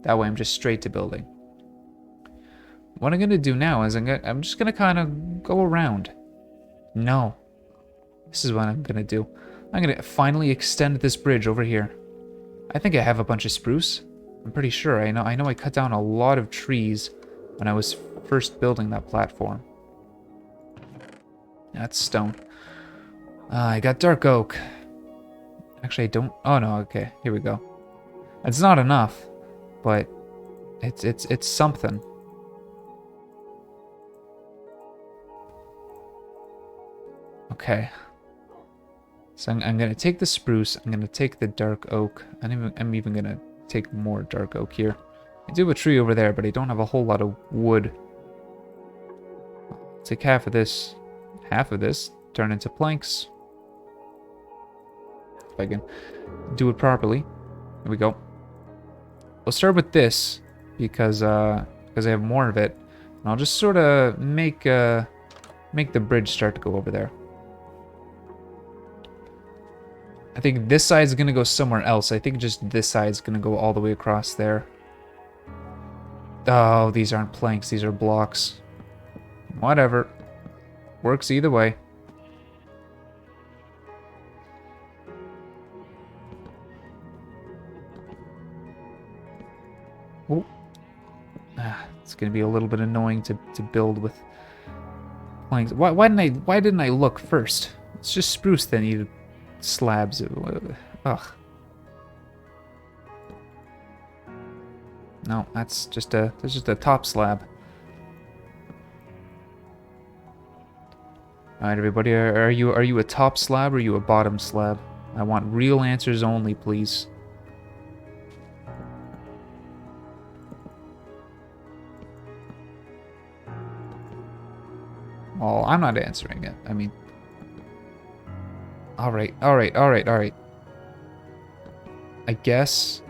That way I'm just straight to building. What I'm going to do now is I'm just going to kind of go around. No. This is what I'm going to do. I'm going to finally extend this bridge over here. I think I have a bunch of spruce. I'm pretty sure. I know I cut down a lot of trees when I was first building that platform. That's stone. I got dark oak. Actually, I don't... Oh, no, okay. Here we go. It's not enough, but it's something. Okay. So I'm going to take the spruce, I'm going to take the dark oak, and I'm even going to take more dark oak here. I do have a tree over there, but I don't have a whole lot of wood. I'll take half of this, turn into planks. If I can do it properly. There we go. We'll start with this, because because I have more of it. And I'll just sort of make the bridge start to go over there. I think this side's gonna go somewhere else. I think just this side's gonna go all the way across there. Oh, these aren't planks, these are blocks. Whatever. Works either way. Oh. It's gonna be a little bit annoying to build with planks. Why didn't I look first? It's just spruce that needed slabs. Ugh. No, that's just a top slab. Alright, everybody, are you a top slab or are you a bottom slab? I want real answers only, please. Well, I'm not answering it. I mean... Alright. I guess...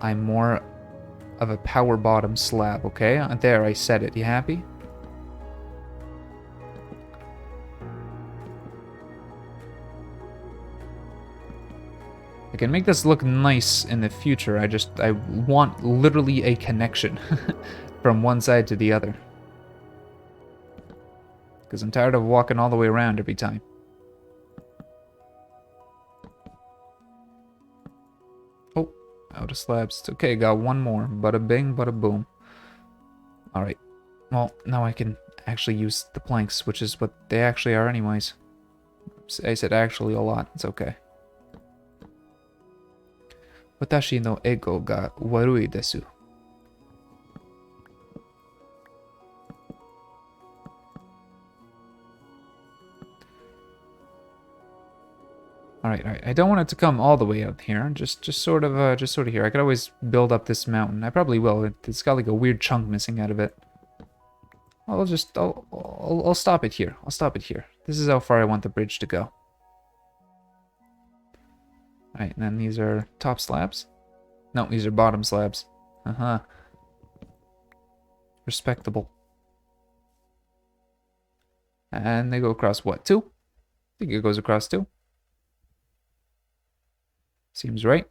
I'm more of a power bottom slab, okay? There, I said it. You happy? I can make this look nice in the future. I want literally a connection from one side to the other. Because I'm tired of walking all the way around every time. Oh, out of slabs. It's okay, got one more. Bada bing, bada boom. Alright. Well, now I can actually use the planks, which is what they actually are anyways. I said actually a lot. It's okay. Watashi no ego ga warui desu. Alright. I don't want it to come all the way out here. Just sort of here. I could always build up this mountain. I probably will. It's got like a weird chunk missing out of it. I'll stop it here. I'll stop it here. This is how far I want the bridge to go. Alright, and then these are top slabs. No, these are bottom slabs. Respectable. And they go across what, 2? I think it goes across 2. Seems right.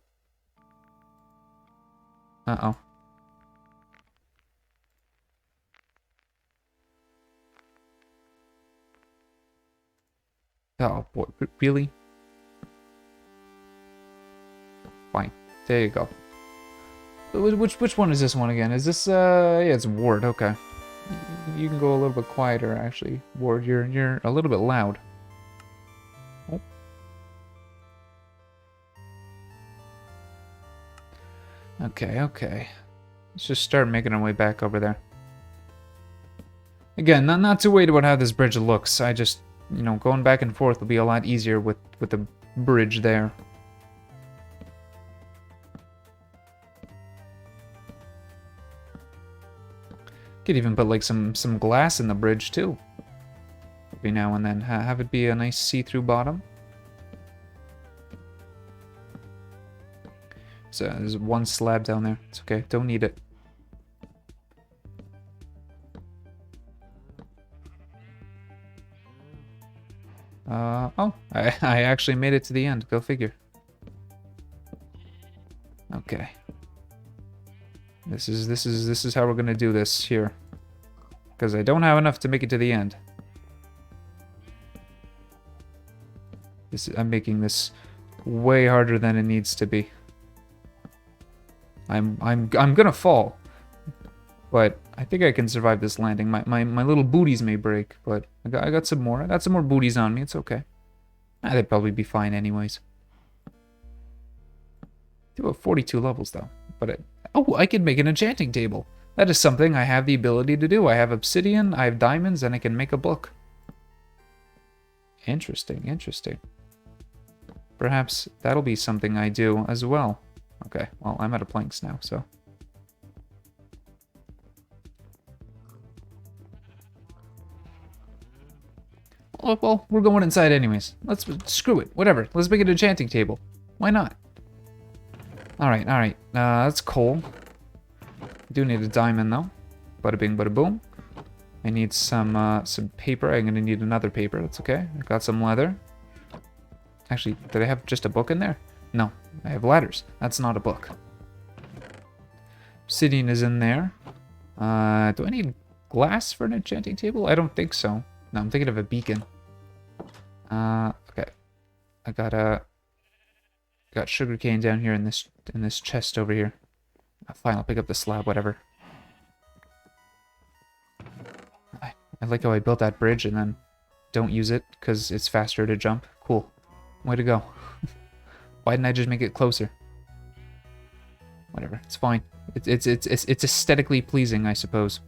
Uh-oh. Oh boy, really? Fine. There you go. Which one is this one again? Is this yeah, it's Ward, okay. You can go a little bit quieter actually. Ward, you're a little bit loud. Oh. Okay. Let's just start making our way back over there. Again, not too worried about how this bridge looks. I just, you know, going back and forth will be a lot easier with the bridge there. Could even put like some glass in the bridge too. Every now and then. Have it be a nice see-through bottom. So there's one slab down there. It's okay. Don't need it. Oh, I actually made it to the end. Go figure. Okay. This is how we're gonna do this here. Because I don't have enough to make it to the end. I'm making this way harder than it needs to be. I'm gonna fall. But I think I can survive this landing. My little booties may break, but I got some more. I got some more booties on me. It's okay. They'd probably be fine anyways. Do have 42 levels though. But oh, I can make an enchanting table. That is something I have the ability to do. I have obsidian, I have diamonds, and I can make a book. Interesting. Perhaps that'll be something I do as well. Okay, well, I'm out of planks now, so. Well, we're going inside anyways. Screw it, whatever. Let's make an enchanting table. Why not? Alright. That's coal. Do need a diamond though. Bada bing, bada boom. I need some paper. I'm gonna need another paper. That's okay. I got some leather. Actually, did I have just a book in there? No, I have ladders. That's not a book. Obsidian is in there. Do I need glass for an enchanting table? I don't think so. No, I'm thinking of a beacon. Okay. I got sugarcane down here in this chest over here. Fine, I'll pick up the slab, whatever. I like how I built that bridge and then don't use it because it's faster to jump. Cool. Way to go. Why didn't I just make it closer? Whatever, it's fine. It's aesthetically pleasing, I suppose.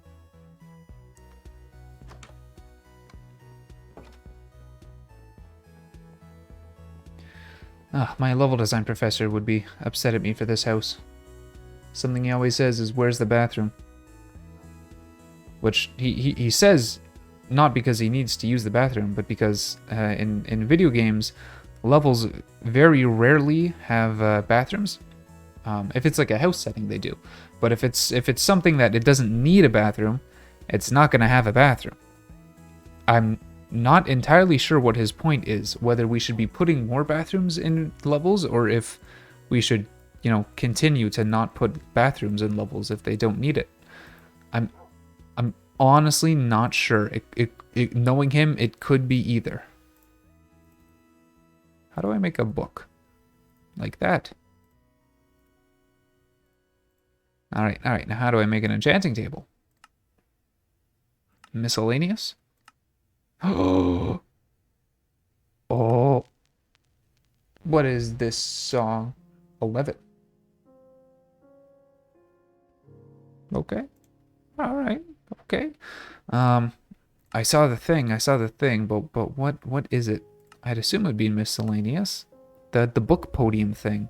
My level design professor would be upset at me for this house. Something he always says is, "Where's the bathroom?" Which he says not because he needs to use the bathroom, but because in video games, levels very rarely have bathrooms. If it's like a house setting, they do. But if it's something that it doesn't need a bathroom, it's not going to have a bathroom. I'm not entirely sure what his point is, whether we should be putting more bathrooms in levels or if we should, you know, continue to not put bathrooms in levels if they don't need it. I'm honestly not sure. Knowing him, it could be either. How do I make a book? Like that. Alright. Now how do I make an enchanting table? Miscellaneous? Oh. What is this song? 11. Okay. Alright. Okay. I saw the thing, but what is it? I'd assume it would be miscellaneous. The book podium thing.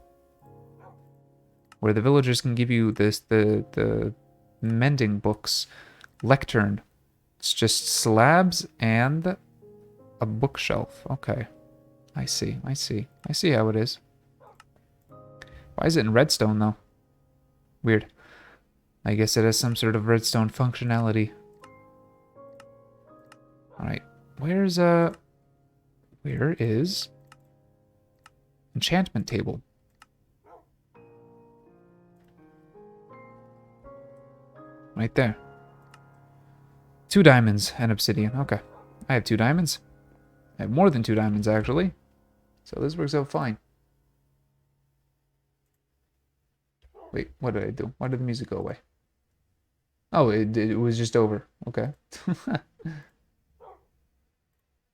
Where the villagers can give you the mending books. Lectern. It's just slabs and a bookshelf. Okay. I see how it is. Why is it in redstone, though? Weird. I guess it has some sort of redstone functionality. Alright. Where is enchantment table? Right there. 2 diamonds and obsidian. Okay. I have 2 diamonds. I have more than 2 diamonds, actually. So this works out fine. Wait, what did I do? Why did the music go away? Oh, it was just over. Okay.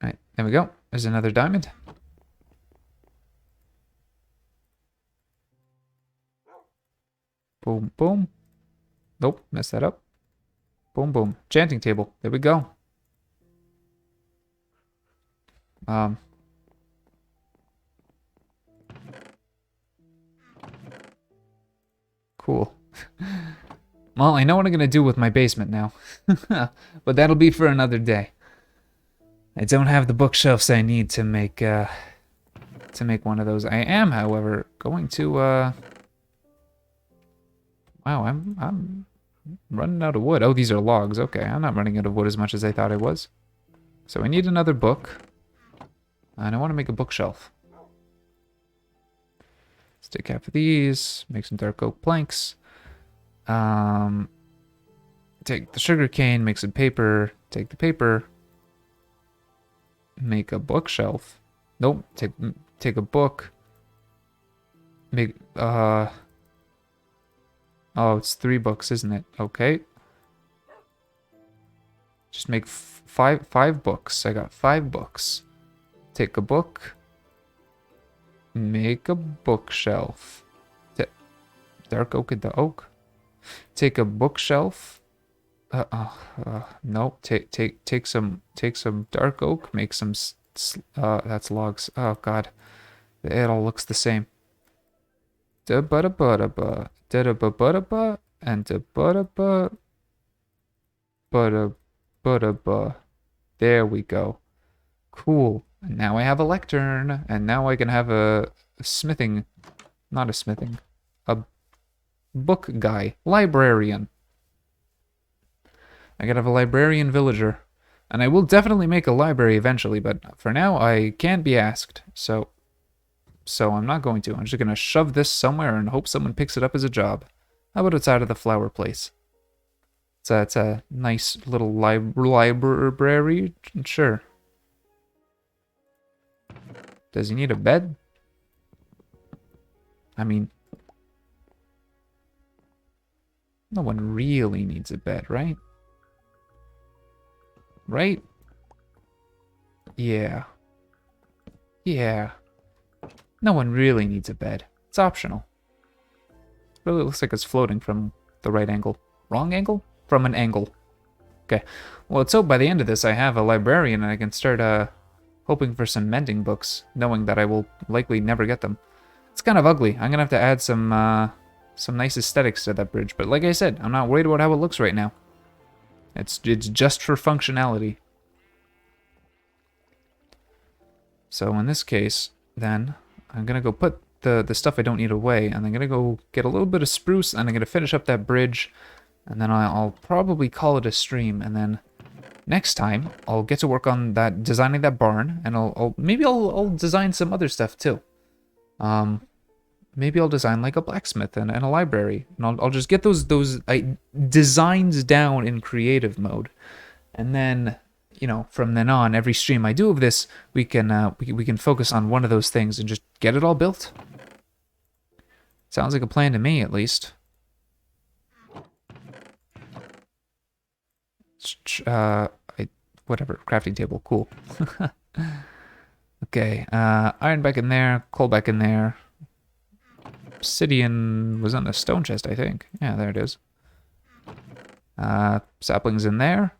Alright, there we go. There's another diamond. Boom, boom. Nope, messed that up. Boom, boom. Enchanting table. There we go. Cool. Well, I know what I'm gonna do with my basement now. But that'll be for another day. I don't have the bookshelves I need to make one of those. I am, however, going to wow, I'm running out of wood. Oh, these are logs. Okay, I'm not running out of wood as much as I thought I was. So I need another book. And I want to make a bookshelf. Let's take half of these, make some dark oak planks. Take the sugar cane, make some paper, take the paper, make a bookshelf. Nope, take a book. Make oh, it's 3 books, isn't it? Okay. Just make five books. I got 5 books. Take a book. Make a bookshelf. Dark oak into oak. Take a bookshelf. No. Take some dark oak. Make some. That's logs. Oh God, it all looks the same. Da ba da ba da ba da da ba ba da ba and da ba da ba ba da ba da ba. There we go. Cool. And now I have a lectern, and now I can have a smithing, not a smithing, a book guy, librarian. I gotta have a librarian villager. And I will definitely make a library eventually, but for now I can't be asked. So I'm not going to. I'm just gonna shove this somewhere and hope someone picks it up as a job. How about outside of the flower place? It's a nice little library. Sure. Does he need a bed? I mean, no one really needs a bed, right? Right? Yeah. Yeah. No one really needs a bed. It's optional. Really looks like it's floating from the right angle. Wrong angle? From an angle. Okay. Well, let's hope by the end of this I have a librarian and I can start hoping for some mending books, knowing that I will likely never get them. It's kind of ugly. I'm gonna have to add some nice aesthetics to that bridge. But like I said, I'm not worried about how it looks right now. It's just for functionality. So in this case, then, I'm gonna go put the stuff I don't need away, and I'm gonna go get a little bit of spruce, and I'm gonna finish up that bridge, and then I'll probably call it a stream, and then next time I'll get to work on that designing that barn, and maybe I'll design some other stuff too. Maybe I'll design like a blacksmith and a library, and I'll just get those designs down in creative mode, and then, you know, from then on, every stream I do of this, we can focus on one of those things and just get it all built. Sounds like a plan to me, at least. Whatever, crafting table, cool. Okay, iron back in there, coal back in there. Obsidian was on the stone chest, I think. Yeah, there it is. Saplings in there.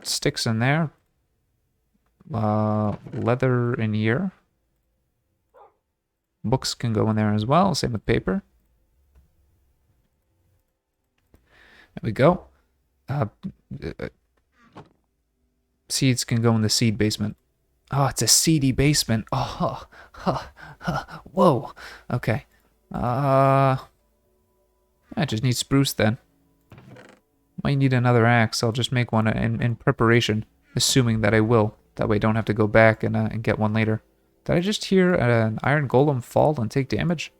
Sticks in there. Leather in here. Books can go in there as well, same with paper. There we go. Seeds can go in the seed basement. Oh, it's a seedy basement. Oh, whoa. Okay. I just need spruce then. Might need another axe. I'll just make one in preparation, assuming that I will. That way I don't have to go back and get one later. Did I just hear an iron golem fall and take damage?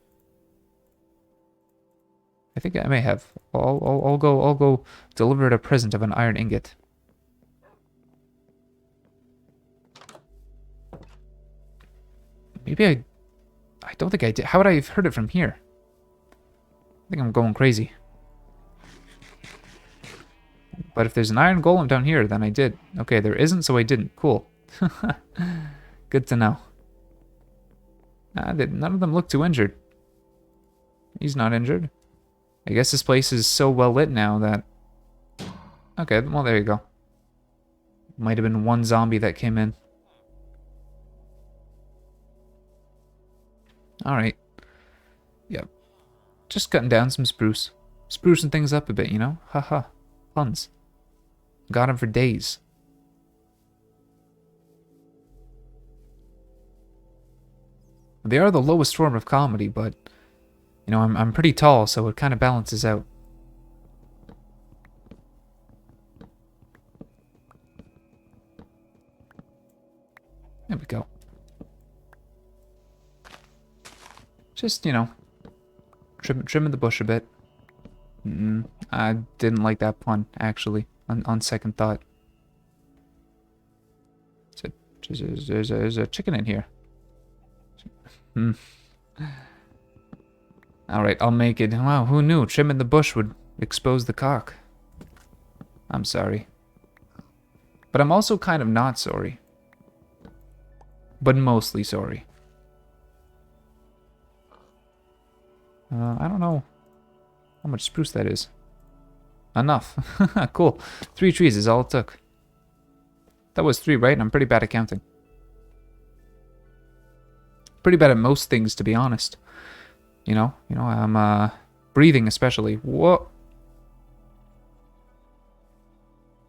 I think I may have. I'll go deliver it a present of an iron ingot. Maybe I don't think I did. How would I have heard it from here? I think I'm going crazy. But if there's an iron golem down here, then I did. Okay, there isn't, so I didn't. Cool. Good to know. None of them look too injured. He's not injured. I guess this place is so well lit now that... Okay, well, there you go. Might have been one zombie that came in. Alright. Yep. Just cutting down some spruce. Sprucing things up a bit, you know? Haha. Puns. Got him for days. They are the lowest form of comedy, but... You know, I'm pretty tall, so it kind of balances out. There we go. Just, you know, trimming the bush a bit. I didn't like that pun, actually, on second thought. There's a chicken in here. Alright, I'll make it. Wow, who knew? Trimming the bush would expose the cock. I'm sorry. But I'm also kind of not sorry. But mostly sorry. I don't know how much spruce that is. Enough. Cool. 3 trees is all it took. That was 3, right? I'm pretty bad at counting. Pretty bad at most things, to be honest. You know, I'm breathing especially. Whoa.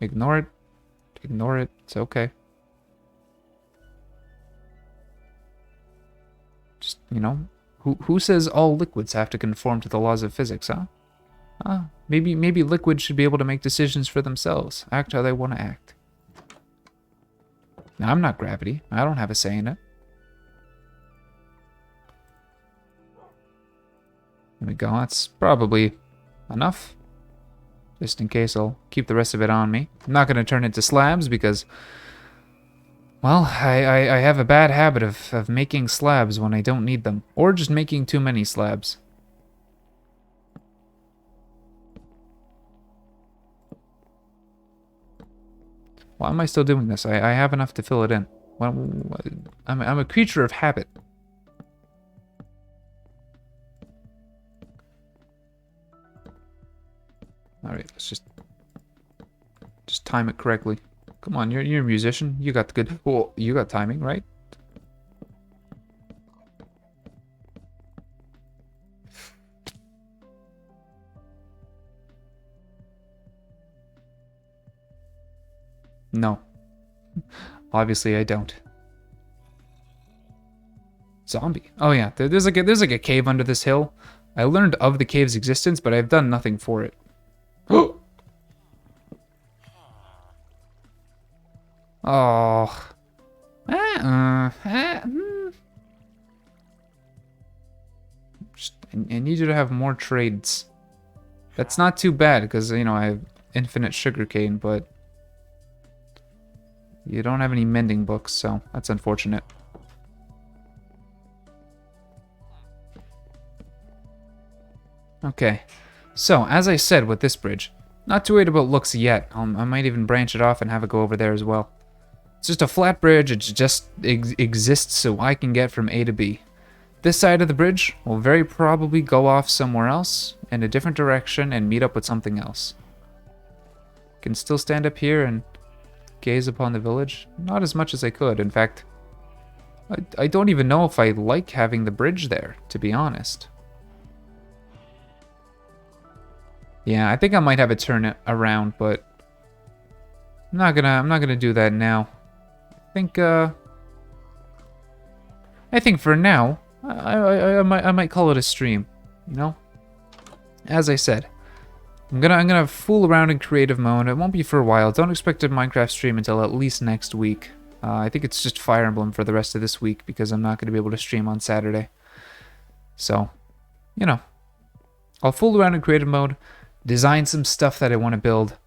Ignore it. Ignore it. It's okay. Just, you know, who says all liquids have to conform to the laws of physics, huh? Maybe liquid should be able to make decisions for themselves. Act how they want to act. Now, I'm not gravity. I don't have a say in it. There we go. That's probably enough. Just in case, I'll keep the rest of it on me. I'm not going to turn it to slabs because, well, I have a bad habit of making slabs when I don't need them. Or just making too many slabs. Why am I still doing this? I have enough to fill it in. Well, I'm a creature of habit. Alright, let's just time it correctly. Come on, you're a musician. You got the good... Well, you got timing, right? No. Obviously, I don't. Zombie. Oh yeah, there's like a cave under this hill. I learned of the cave's existence, but I've done nothing for it. Oh. I need you to have more trades. That's not too bad, because, you know, I have infinite sugarcane, but you don't have any mending books, so that's unfortunate. Okay, so as I said with this bridge, not too worried about looks yet. I might even branch it off and have it go over there as well. It's just a flat bridge, it just exists so I can get from A to B. This side of the bridge will very probably go off somewhere else, in a different direction, and meet up with something else. Can still stand up here and gaze upon the village. Not as much as I could, in fact, I don't even know if I like having the bridge there, to be honest. Yeah, I think I might have it turn it around, but I'm not gonna do that now. I think for now, I might call it a stream, you know? As I said, I'm gonna fool around in creative mode. It won't be for a while. Don't expect a Minecraft stream until at least next week. I think it's just Fire Emblem for the rest of this week because I'm not gonna be able to stream on Saturday. So, you know, I'll fool around in creative mode, design some stuff that I want to build.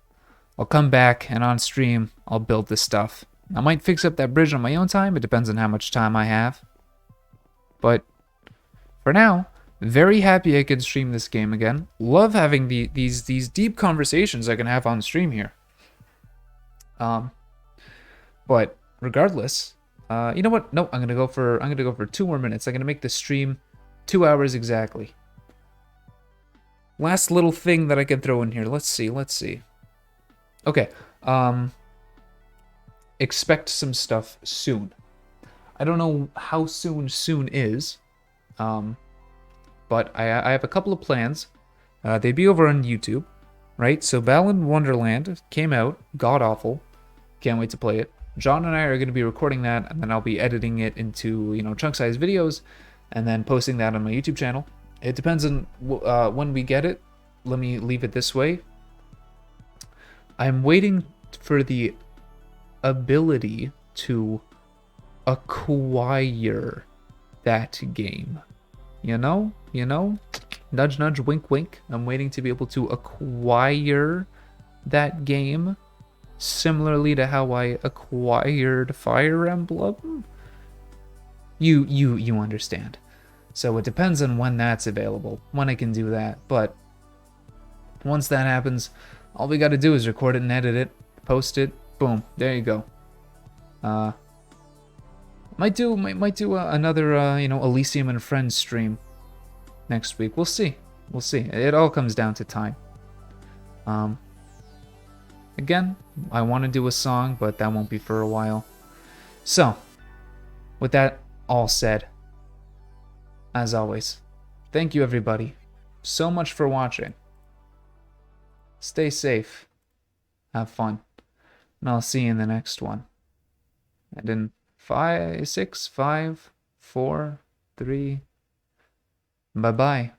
I'll come back and on stream, I'll build this stuff. I might fix up that bridge on my own time. It depends on how much time I have. But for now, very happy I can stream this game again. Love having these deep conversations I can have on stream here. But regardless, you know what? No, I'm gonna go for 2 more minutes. I'm gonna make the stream 2 hours exactly. Last little thing that I can throw in here. Let's see. Okay. Expect some stuff soon. I don't know how soon is, but I have a couple of plans. They'd be over on YouTube, right? So Balan Wonderland came out, god awful. Can't wait to play it. John and I are going to be recording that, and then I'll be editing it into, you know, chunk-sized videos, and then posting that on my YouTube channel. It depends on when we get it. Let me leave it this way. I'm waiting for the ability to acquire that game. You know? Nudge, nudge, wink, wink. I'm waiting to be able to acquire that game, similarly to how I acquired Fire Emblem. You understand. So it depends on when that's available, when I can do that. But once that happens, all we got to do is record it and edit it, post it, boom, there you go. Might do another you know, Ylissium and Friends stream next week. We'll see. It all comes down to time. Again, I want to do a song, but that won't be for a while. So, with that all said, as always, thank you everybody so much for watching. Stay safe, have fun, and I'll see you in the next one. And in 5, 6, 5, 4, 3, bye-bye.